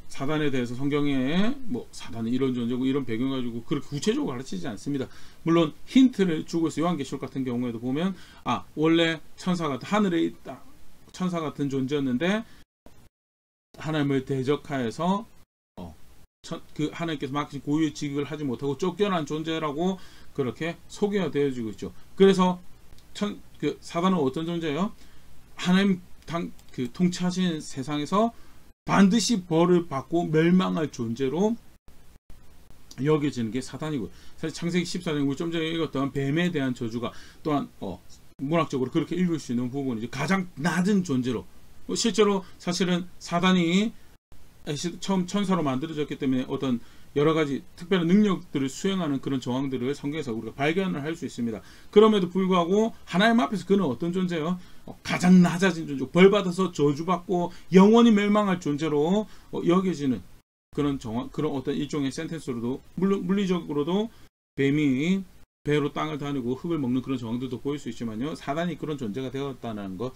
사단에 대해서 성경에 뭐 사단은 이런 존재고 이런 배경 가지고 그렇게 구체적으로 가르치지 않습니다. 물론 힌트를 주고 있어요. 요한계시록 같은 경우에도 보면 원래 천사 같은 하늘에 있다 천사 같은 존재였는데 하나님을 대적하여서 그 하나님께서 맡기신 고유의 직을 하지 못하고 쫓겨난 존재라고 그렇게 소개가 되어지고 있죠. 그래서 그 사단은 어떤 존재예요? 하나님 그 통치하신 세상에서 반드시 벌을 받고 멸망할 존재로 여겨지는 게 사단이고요. 사실 창세기 14장 우리 좀 전에 읽었던 뱀에 대한 저주가 또한 문학적으로 그렇게 읽을 수 있는 부분이죠. 가장 낮은 존재로 실제로 사실은 사단이 처음 천사로 만들어졌기 때문에 어떤 여러 가지 특별한 능력들을 수행하는 그런 정황들을 성경에서 우리가 발견을 할 수 있습니다. 그럼에도 불구하고 하나님 앞에서 그는 어떤 존재예요? 가장 낮아진 존재, 벌받아서 저주받고 영원히 멸망할 존재로 여겨지는 그런 정황, 그런 어떤 일종의 센텐스로도 물론 물리적으로도 뱀이 배로 땅을 다니고 흙을 먹는 그런 정황들도 보일 수 있지만요. 사단이 그런 존재가 되었다는 것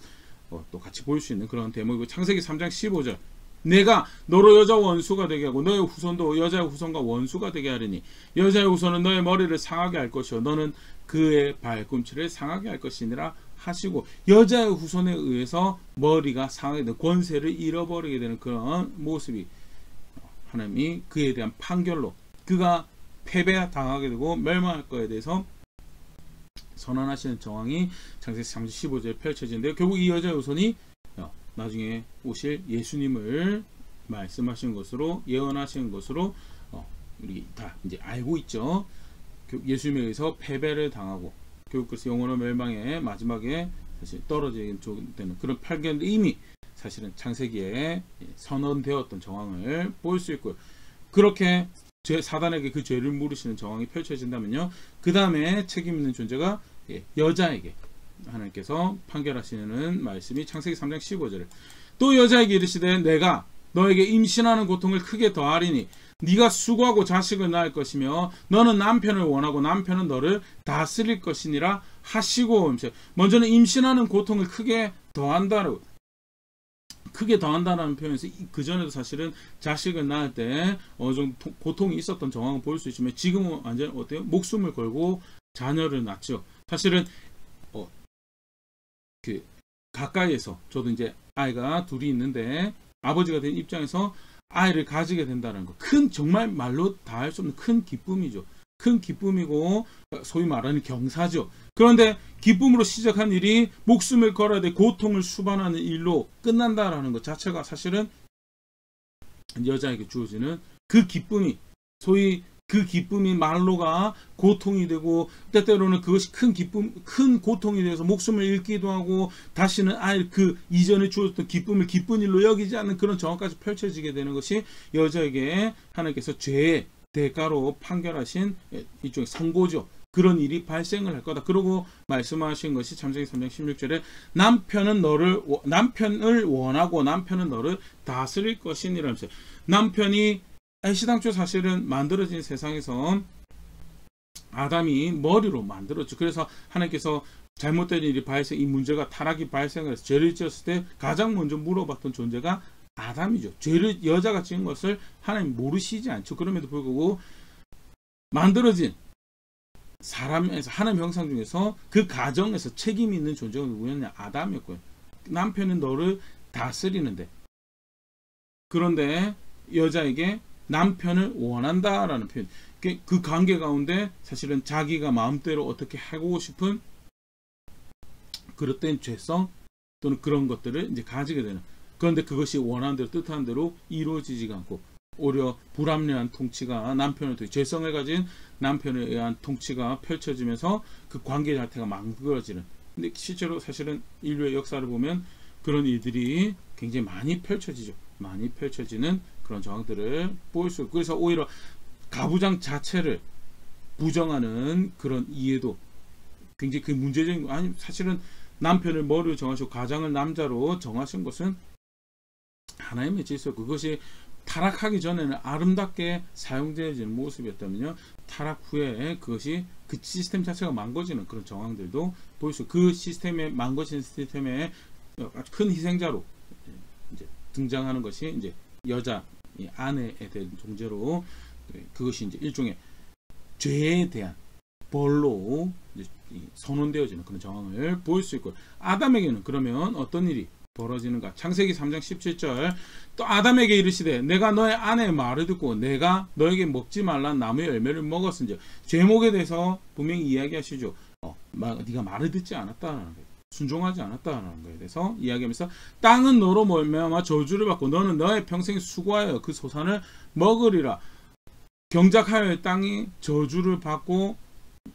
또 같이 보일 수 있는 그런 대목이고 창세기 3장 15절 내가 너로 여자 원수가 되게 하고 너의 후손도 여자의 후손과 원수가 되게 하리니 여자의 후손은 너의 머리를 상하게 할 것이요 너는 그의 발꿈치를 상하게 할 것이니라 하시고 여자의 후손에 의해서 머리가 상하게 되는 권세를 잃어버리게 되는 그런 모습이 하나님이 그에 대한 판결로 그가 패배당하게 되고 멸망할 것에 대해서 선언하시는 정황이 창세기 15절에 펼쳐지는데요. 결국 이 여자의 후손이 나중에 오실 예수님을 말씀하시는 것으로 예언하시는 것으로 우리 다 이제 알고 있죠. 예수님에 의해서 패배를 당하고 결국 그래서 영원한 멸망에 마지막에 사실 떨어지게 되는 그런 판결이 이미 사실은 창세기에 선언되었던 정황을 볼 수 있고요. 그렇게 사단에게 그 죄를 물으시는 정황이 펼쳐진다면요. 그 다음에 책임 있는 존재가 여자에게 하나님께서 판결하시는 말씀이 창세기 3장 15절에 또 여자에게 이르시되 내가 너에게 임신하는 고통을 크게 더하리니 네가 수고하고 자식을 낳을 것이며 너는 남편을 원하고 남편은 너를 다스릴 것이니라 하시고 먼저는 임신하는 고통을 크게 더한다라고 크게 더한다는 표현에서 그 전에도 사실은 자식을 낳을 때 어느 정도 고통이 있었던 정황을 볼 수 있지만 지금은 완전 어때요? 목숨을 걸고 자녀를 낳죠. 사실은 그 가까이에서 저도 이제 아이가 둘이 있는데 아버지가 된 입장에서 아이를 가지게 된다는 거 큰 정말 말로 다 할 수 없는 큰 기쁨이죠. 큰 기쁨이고 소위 말하는 경사죠. 그런데 기쁨으로 시작한 일이 목숨을 걸어야 돼 고통을 수반하는 일로 끝난다라는 것 자체가 사실은 여자에게 주어지는 그 기쁨이 소위 그 기쁨이 말로가 고통이 되고 때때로는 그것이 큰 기쁨, 큰 고통이 돼서 목숨을 잃기도 하고 다시는 아예 그 이전에 주었던 기쁨을 기쁜 일로 여기지 않는 그런 정황까지 펼쳐지게 되는 것이 여자에게 하나님께서 죄의 대가로 판결하신 일종의 선고죠. 그런 일이 발생을 할 거다. 그러고 말씀하신 것이 창세기 3장 16절에 남편을 원하고 남편은 너를 다스릴 것이니라면서 남편이 애시당초 사실은 만들어진 세상에서 아담이 머리로 만들었죠. 그래서 하나님께서 잘못된 일이 발생, 이 문제가 타락이 발생해서 죄를 지었을 때 가장 먼저 물어봤던 존재가 아담이죠. 죄를 여자가 지은 것을 하나님 모르시지 않죠. 그럼에도 불구하고 만들어진 사람에서 하나님 형상 중에서 그 가정에서 책임이 있는 존재가 누구였냐? 아담이었고요. 남편은 너를 다스리는데, 그런데 여자에게 남편을 원한다라는 표현. 그 관계 가운데 사실은 자기가 마음대로 어떻게 하고 싶은 그릇된 죄성 또는 그런 것들을 이제 가지게 되는. 그런데 그것이 원하는 대로 뜻하는 대로 이루어지지가 않고 오히려 불합리한 통치가 남편을 통해 죄성을 가진 남편에 의한 통치가 펼쳐지면서 그 관계 자체가 망가지는. 근데 실제로 사실은 인류의 역사를 보면 그런 일들이 굉장히 많이 펼쳐지죠. 많이 펼쳐지는 그런 정황들을 보일 수 있고, 그래서 오히려 가부장 자체를 부정하는 그런 이해도 굉장히 그 문제적인. 아니 사실은 남편을 머리로 정하시고 가장을 남자로 정하신 것은 하나님의 질서였고, 그것이 타락하기 전에는 아름답게 사용되어지는 모습이었다면요, 타락 후에 그것이 그 시스템 자체가 망가지는 그런 정황들도 보일 수, 그 시스템에 망가진 시스템의 큰 희생자로 이제 등장하는 것이 이제 여자, 이 아내에 대한 존재로, 그것이 이제 일종의 죄에 대한 벌로 이제 선언되어지는 그런 정황을 보일 수 있고, 아담에게는 그러면 어떤 일이 벌어지는가? 창세기 3장 17절, 또 아담에게 이르시되 내가 너의 아내의 말을 듣고 내가 너에게 먹지 말란 나무의 열매를 먹었은즉. 제목에 대해서 분명히 이야기하시죠. 네가 말을 듣지 않았다라는 거예요. 순종하지 않았다라는 거에 대해서 이야기하면서, 땅은 너로 말미암아 저주를 받고 너는 너의 평생 수고하여 그 소산을 먹으리라. 경작하여 땅이 저주를 받고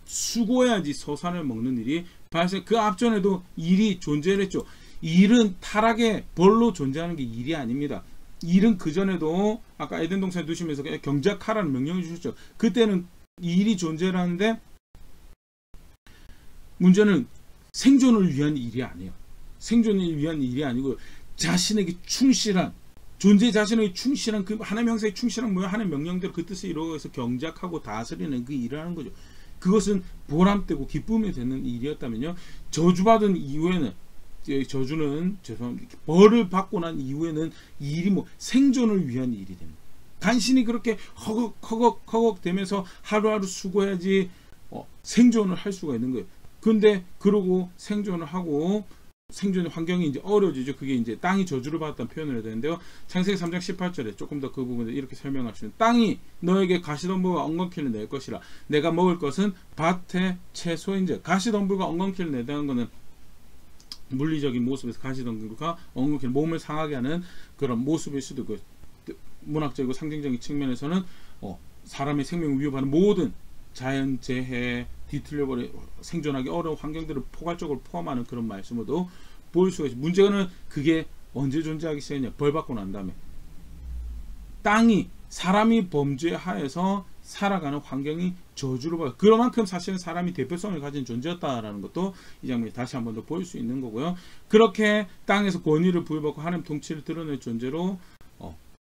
수고해야지 소산을 먹는 일이 발생. 그 앞전에도 일이 존재를 했죠. 일은 타락의 벌로 존재하는 게 일이 아닙니다. 일은 그전에도 아까 에덴 동산에 두시면서 경작하라는 명령을 주셨죠. 그때는 일이 존재를 하는데 문제는 생존을 위한 일이 아니에요. 생존을 위한 일이 아니고 자신에게 충실한, 존재 자신에게 충실한, 그 하나님 형상에 충실한 뭐야? 하나님 명령대로 그 뜻을 이루어서 경작하고 다스리는 그 일을 하는 거죠. 그것은 보람되고 기쁨이 되는 일이었다면요, 저주받은 이후에는, 저주는 죄송합니다, 벌을 받고 난 이후에는 일이 뭐 생존을 위한 일이 됩니다. 간신히 그렇게 허걱 되면서 하루하루 수고해야지 생존을 할 수가 있는 거예요. 근데 그러고 생존을 하고 생존의 환경이 이제 어려워지죠. 그게 이제 땅이 저주를 받았다는 표현을 해야 되는데요. 창세기 3장 18절에 조금 더 그 부분을 이렇게 설명하시면, 땅이 너에게 가시덤불과 엉겅퀴를 낼 것이라. 내가 먹을 것은 밭의 채소인즉. 가시덤불과 엉겅퀴를 내다는 것은 물리적인 모습에서 가시덤불과 엉겅퀴는 몸을 상하게 하는 그런 모습일 수도 있고, 문학적이고 상징적인 측면에서는 사람의 생명을 위협하는 모든 자연재해, 뒤틀려버려 생존하기 어려운 환경들을 포괄적으로 포함하는 그런 말씀으로도 보일 수가 있죠. 문제는 그게 언제 존재하기 시작했냐? 벌 받고 난 다음에. 땅이 사람이 범죄하여서 살아가는 환경이 저주를 받아. 그만큼 사실은 사람이 대표성을 가진 존재였다라는 것도 이 장면에 다시 한 번 더 보일 수 있는 거고요. 그렇게 땅에서 권위를 부여받고 하나님 통치를 드러낼 존재로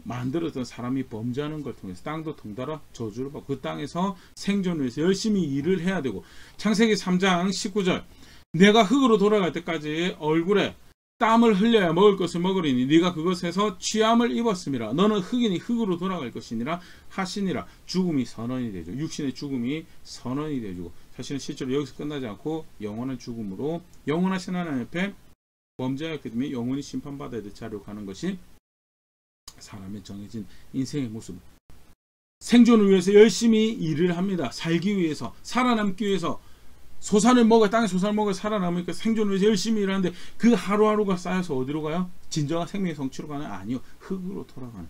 만들었던 사람이 범죄하는 걸 통해서 땅도 덩달아 저주를 받고 그 땅에서 생존을 위해서 열심히 일을 해야 되고, 창세기 3장 19절, 내가 흙으로 돌아갈 때까지 얼굴에 땀을 흘려야 먹을 것을 먹으리니 네가 그것에서 취함을 입었음이라. 너는 흙이니 흙으로 돌아갈 것이니라 하시니라. 죽음이 선언이 되죠. 육신의 죽음이 선언이 되죠. 사실은 실제로 여기서 끝나지 않고 영원한 죽음으로, 영원하신 하나님 앞에 범죄하였기 때문에 영원히 심판받아야 될 자리로 가는 것이 사람의 정해진 인생의 모습. 생존을 위해서 열심히 일을 합니다. 살기 위해서, 살아남기 위해서, 소산을 먹어, 땅에 소산을 먹어 살아남으니까 생존을 위해서 열심히 일하는데 그 하루하루가 쌓여서 어디로 가요? 진정한 생명의 성취로 가는? 아니요, 흙으로 돌아가는.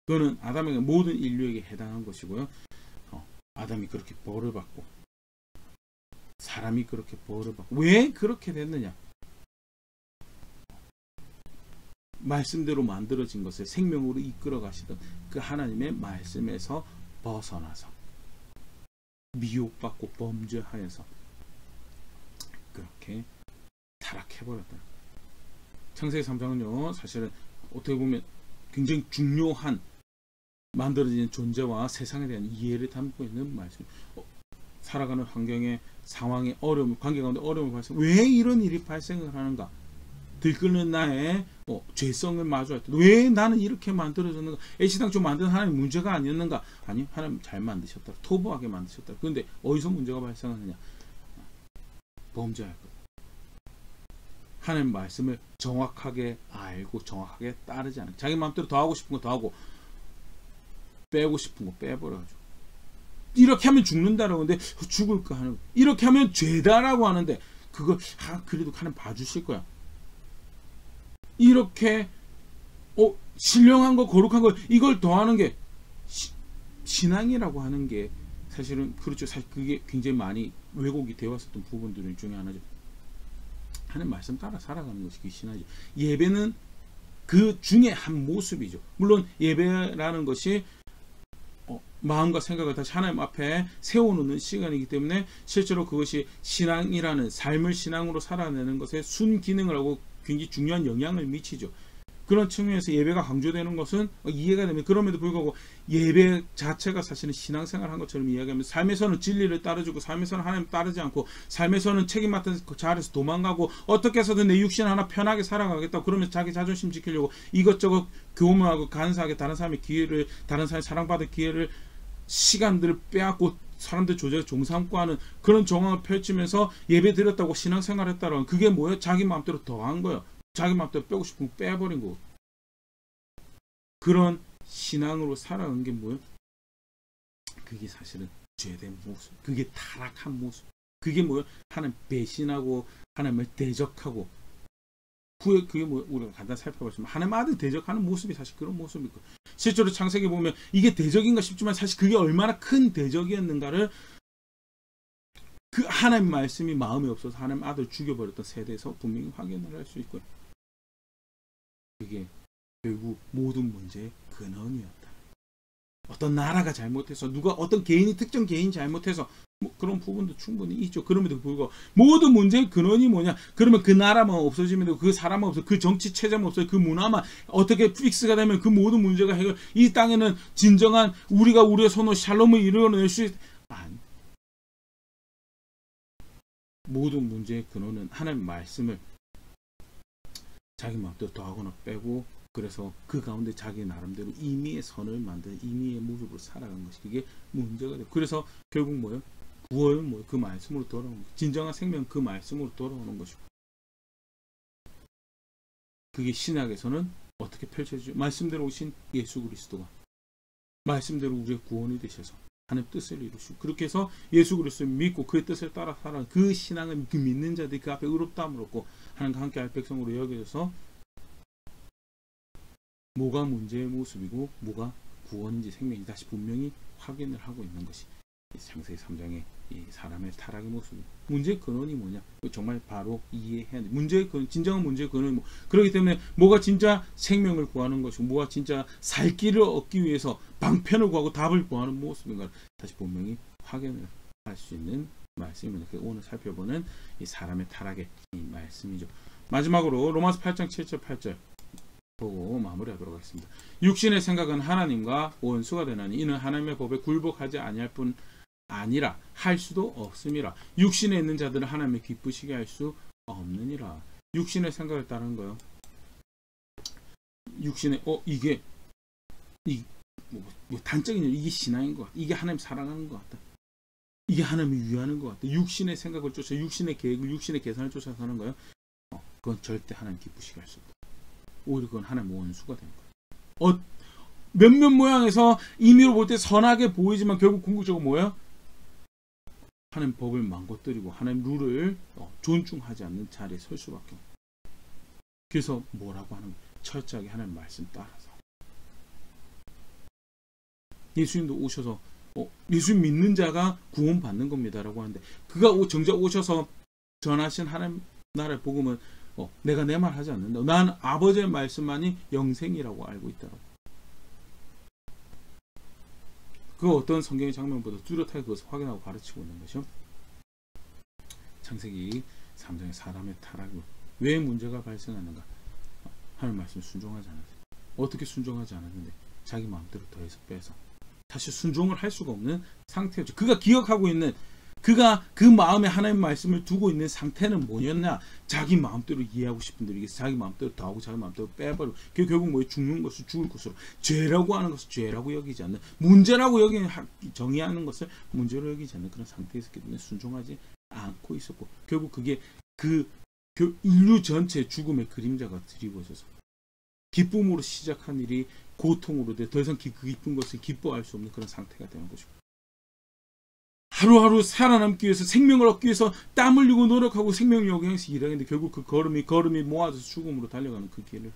그거는 아담에게, 모든 인류에게 해당한 것이고요. 아담이 그렇게 벌을 받고 사람이 그렇게 벌을 받고, 왜 그렇게 됐느냐? 말씀대로 만들어진 것을 생명으로 이끌어 가시던 그 하나님의 말씀에서 벗어나서 미혹받고 범죄하여서 그렇게 타락해버렸다. 창세기 3장은요, 사실은 어떻게 보면 굉장히 중요한 만들어진 존재와 세상에 대한 이해를 담고 있는 말씀. 살아가는 환경에 상황에 어려움, 관계 가운데 어려움이 발생. 왜 이런 일이 발생을 하는가? 들끓는 나의 죄성을 마주할 때 왜 나는 이렇게 만들어졌는가? 애시당초 만든 하나님 문제가 아니었는가? 아니, 하나님 잘 만드셨다. 토부하게 만드셨다. 그런데 어디서 문제가 발생하느냐? 범죄할 것. 하나님 말씀을 정확하게 알고 정확하게 따르지 않아. 자기 마음대로 더 하고 싶은 거 더 하고 빼고 싶은 거 빼버려가지고 이렇게 하면 죽는다라고 하는데 죽을까 하는, 이렇게 하면 죄다라고 하는데 그걸 그래도 하나님 봐주실 거야. 이렇게 신령한 거 거룩한 거 이걸 더하는 게 신앙이라고 하는 게 사실은 그렇죠. 사실 그게 굉장히 많이 왜곡이 되어 왔었던 부분들 중에 하나죠. 하나님 말씀 따라 살아가는 것이 그 신앙이죠. 예배는 그 중에 한 모습이죠. 물론 예배라는 것이 마음과 생각을 다시 하나님 앞에 세워놓는 시간이기 때문에 실제로 그것이 신앙이라는 삶을 신앙으로 살아내는 것에 순기능을 하고 굉장히 중요한 영향을 미치죠. 그런 측면에서 예배가 강조되는 것은 이해가 되면, 그럼에도 불구하고 예배 자체가 사실은 신앙생활 한 것처럼 이야기하면 삶에서는 진리를 따르고 삶에서는 하나님 따르지 않고 삶에서는 책임 맡은 그 자리에서 도망가고 어떻게 해서든 내 육신 하나 편하게 살아가겠다 그러면서 자기 자존심 지키려고 이것저것 교묘하고 간사하게 다른 사람의 기회를, 다른 사람의 사랑받을 기회를, 시간들을 빼앗고 사람들 조작에 종삼고 하는 그런 정황을 펼치면서 예배 드렸다고 신앙생활 했다라는 그게 뭐예요? 자기 마음대로 더한 거예요. 자기 마음대로 빼고 싶은 거 빼버린 거. 그런 신앙으로 살아가는 게 뭐예요? 그게 사실은 죄된 모습, 그게 타락한 모습, 그게 뭐예요? 하나님 배신하고 하나님을 대적하고 후에 그게 뭐 우리가 간단히 살펴보시면 하나님 아들 대적하는 모습이 사실 그런 모습이고, 실제로 창세기 보면 이게 대적인가 싶지만 사실 그게 얼마나 큰 대적이었는가를 그 하나님 말씀이 마음에 없어서 하나님 아들 죽여버렸던 세대에서 분명히 확인을 할 수 있고요. 그게 결국 모든 문제의 근원이었다. 어떤 나라가 잘못해서, 누가 어떤 개인이 특정 개인이 잘못해서 뭐 그런 부분도 충분히 있죠. 그럼에도 불구하고 모든 문제의 근원이 뭐냐? 그러면 그 나라만 없어지면 되고 그 사람만 없어, 그 정치 체제만 없어요. 그 문화만 어떻게 픽스가 되면 그 모든 문제가 해결. 이 땅에는 진정한 우리의 손으로 샬롬을 이루어낼 수 아니. 모든 문제의 근원은 하나님 말씀을 자기 마음대로 더하거나 빼고, 그래서 그 가운데 자기 나름대로 임의의 선을 만드는 임의의 모습으로 살아가는 것이 그게 문제가 돼요. 그래서 결국 뭐예요? 구원은 뭐예요? 그 말씀으로 돌아오는 것. 진정한 생명 그 말씀으로 돌아오는 것이고, 그게 신약에서는 어떻게 펼쳐지죠? 말씀대로 오신 예수 그리스도가 말씀대로 우리의 구원이 되셔서 하나님 뜻을 이루시고, 그렇게 해서 예수 그리스도를 믿고 그의 뜻을 따라 살아가는 그 신앙은 그 믿는 자들이 그 앞에 의롭다함을 얻고 하나님과 함께 할 백성으로 여겨져서 뭐가 문제의 모습이고 뭐가 구원인지 생명인지 다시 분명히 확인을 하고 있는 것이 창세기 3장의 이 사람의 타락의 모습입니다. 문제의 근원이 뭐냐? 정말 바로 이해해야 돼. 문제의 근원, 진정한 문제의 근원이 뭐. 그렇기 때문에 뭐가 진짜 생명을 구하는 것이고 뭐가 진짜 살 길을 얻기 위해서 방편을 구하고 답을 구하는 모습인가 다시 분명히 확인을 할 수 있는 말씀입니다. 오늘 살펴보는 이 사람의 타락의 이 말씀이죠. 마지막으로 로마서 8장 7절 8절 보고 마무리하도록 하겠습니다. 육신의 생각은 하나님과 원수가 되나니 이는 하나님의 법에 굴복하지 아니할 뿐 아니라 할 수도 없음이라. 육신에 있는 자들은 하나님을 기쁘시게 할 수 없느니라. 육신의 생각을 따르는 거요. 육신의 이게 뭐 단적인 일, 이게 신앙인 것 같다. 이게 하나님 사랑하는 것 같다. 이게 하나님을 위하는 것 같다. 육신의 생각을 쫓아, 육신의 계획을, 육신의 계산을 쫓아서 하는 거예요. 그건 절대 하나님 기쁘시게 할 수 없다. 오히려 그건 하나님 원수가 되는 거예요. 몇몇 모양에서 임의로 볼 때 선하게 보이지만 결국 궁극적으로 뭐예요? 하나님 법을 망가뜨리고 하나님 룰을 존중하지 않는 자리에 설 수밖에 없어요. 그래서 뭐라고 하는 거예요? 철저하게 하나님 말씀 따라서. 예수님도 오셔서 예수님 믿는 자가 구원받는 겁니다 라고 하는데, 그가 정작 오셔서 전하신 하나님 나라의 복음은 내가 내 말 하지 않는다. 난 아버지의 말씀만이 영생이라고 알고 있다라고. 그 어떤 성경의 장면보다 뚜렷하게 그것을 확인하고 가르치고 있는 것이죠. 창세기 3장의 사람의 타락이 왜 문제가 발생하는가? 하나님 말씀 순종하지 않았어요. 어떻게 순종하지 않았는데 자기 마음대로 더해서 빼서 사실 순종을 할 수가 없는 상태였죠. 그가 기억하고 있는 그가 그 마음에 하나님의 말씀을 두고 있는 상태는 뭐였냐? 자기 마음대로 이해하고 싶은 대로 이게 자기 마음대로 더하고 자기 마음대로 빼버리고 결국 뭐 죽는 것을 죽을 것으로 죄라고 하는 것을 죄라고 여기지 않는 문제라고 여기는 정의하는 것을 문제로 여기지 않는 그런 상태에 있었기 때문에 순종하지 않고 있었고 결국 그게 그 인류 전체의 죽음의 그림자가 드리워져서 기쁨으로 시작한 일이 고통으로 돼 더 이상 그 기쁜 것을 기뻐할 수 없는 그런 상태가 되는 것이고 하루하루 살아남기 위해서 생명을 얻기 위해서 땀 흘리고 노력하고 생명을 요구해서 일하는데 결국 그 걸음이 모아져서 죽음으로 달려가는 그 길을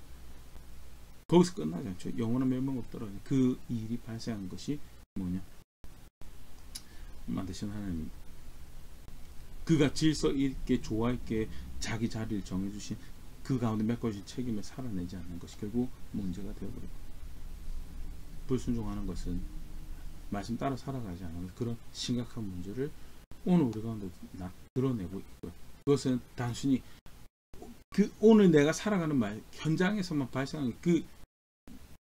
거기서 끝나지 않죠. 영원한 멸망 없더라. 그 일이 발생한 것이 뭐냐? 만드신 하나님 그가 질서 있게 조화 있게 자기 자리를 정해주신 그 가운데 메꿔진 책임을 살아내지 않는 것이 결국 문제가 되어버리고 불순종하는 것은 말씀 따라 살아가지 않는 그런 심각한 문제를 오늘 우리 가운데 드러내고 있고요. 그것은 단순히 그 오늘 내가 살아가는 현장에서만 발생하는 그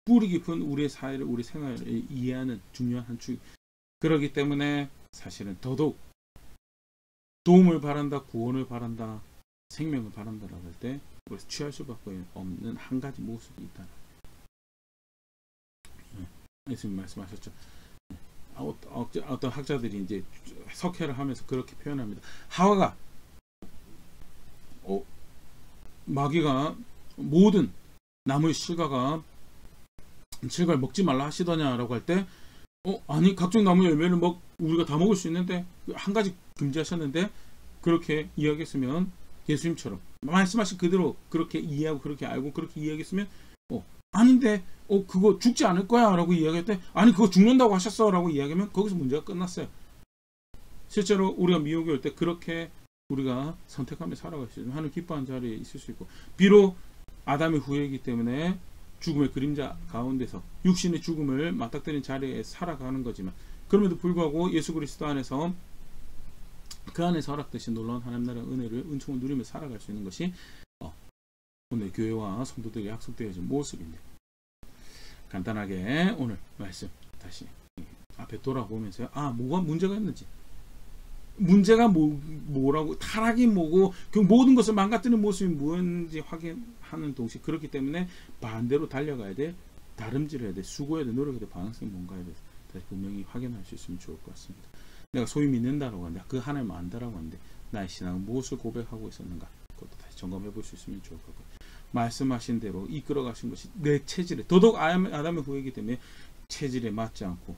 뿌리 깊은 우리의 사회를 우리 생활을 이해하는 중요한 한 축. 그렇기 때문에 사실은 더더욱 도움을 바란다, 구원을 바란다, 생명을 바란다라고 할 때 우리가 취할 수밖에 없는 한 가지 모습이 있다. 예수님 말씀하셨죠. 어떤 학자들이 이제 석회를 하면서 그렇게 표현합니다. 하와가 마귀가 모든 나무의 실과를 먹지 말라 하시더냐라고 할 때 아니 각종 나무 열매를 우리가 다 먹을 수 있는데 한 가지 금지하셨는데 그렇게 이야기했으면 예수님처럼 말씀하신 그대로 그렇게 이해하고 그렇게 알고 그렇게 이야기했으면 아닌데 그거 죽지 않을 거야 라고 이야기할 때 아니 그거 죽는다고 하셨어 라고 이야기하면 거기서 문제가 끝났어요. 실제로 우리가 미혹에 올 때 그렇게 우리가 선택하며 살아갈 수 있는 하나님 기뻐하는 자리에 있을 수 있고 비록 아담의 후예이기 때문에 죽음의 그림자 가운데서 육신의 죽음을 맞닥뜨린 자리에 살아가는 거지만 그럼에도 불구하고 예수 그리스도 안에서 그 안에서 허락되신 놀라운 하나님 나라의 은혜를 은총을 누리며 살아갈 수 있는 것이 오늘 교회와 성도들이 약속되어진 모습인데 간단하게 오늘 말씀 다시 앞에 돌아보면서 뭐가 문제가 있는지 문제가 뭐라고 타락이 뭐고 그 모든 것을 망가뜨리는 모습이 무엇인지 확인하는 동시에 그렇기 때문에 반대로 달려가야 돼 다름질해야 돼 수고해야 돼 노력해야 돼 방향성이 뭔가에 대해서 다시 분명히 확인할 수 있으면 좋을 것 같습니다. 내가 소위 믿는다라고 하는데 그 하나님 안다라고 하는데 나의 신앙은 무엇을 고백하고 있었는가 그것도 다시 점검해 볼 수 있으면 좋을 것 같고요. 말씀하신 대로 이끌어 가신 것이 내 체질에 더더욱 아담의 후예이기 때문에 체질에 맞지 않고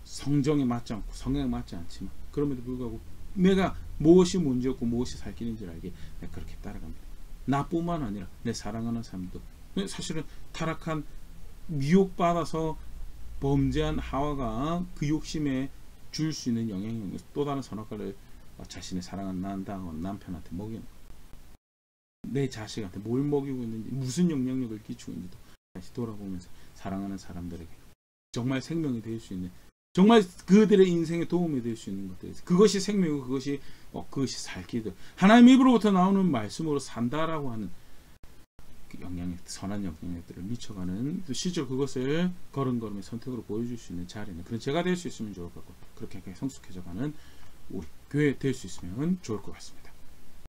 성정에 맞지 않고 성향에 맞지 않지만 그럼에도 불구하고 내가 무엇이 문제였고 무엇이 살 길인지를 알게 내가 그렇게 따라갑니다. 나뿐만 아니라 내 사랑하는 사람도 사실은 타락한 미혹받아서 범죄한 하와가 그 욕심에 줄 수 있는 영향력을 또 다른 선악과를 자신의 사랑하는 남편한테 먹이는 내 자식한테 뭘 먹이고 있는지 무슨 영향력을 끼치고 있는지도 다시 돌아보면서 사랑하는 사람들에게 정말 생명이 될 수 있는 정말 그들의 인생에 도움이 될 수 있는 것들 그것이 생명이고 그것이 살 길들 하나님 입으로부터 나오는 말씀으로 산다라고 하는 그 영향력 선한 영향력들을 미쳐가는 실제로 그것을 걸음걸음의 선택으로 보여줄 수 있는 자리는 그런 제가 될 수 있으면 좋을 것 같고 그렇게 성숙해져가는 우리 교회 될 수 있으면 좋을 것 같습니다.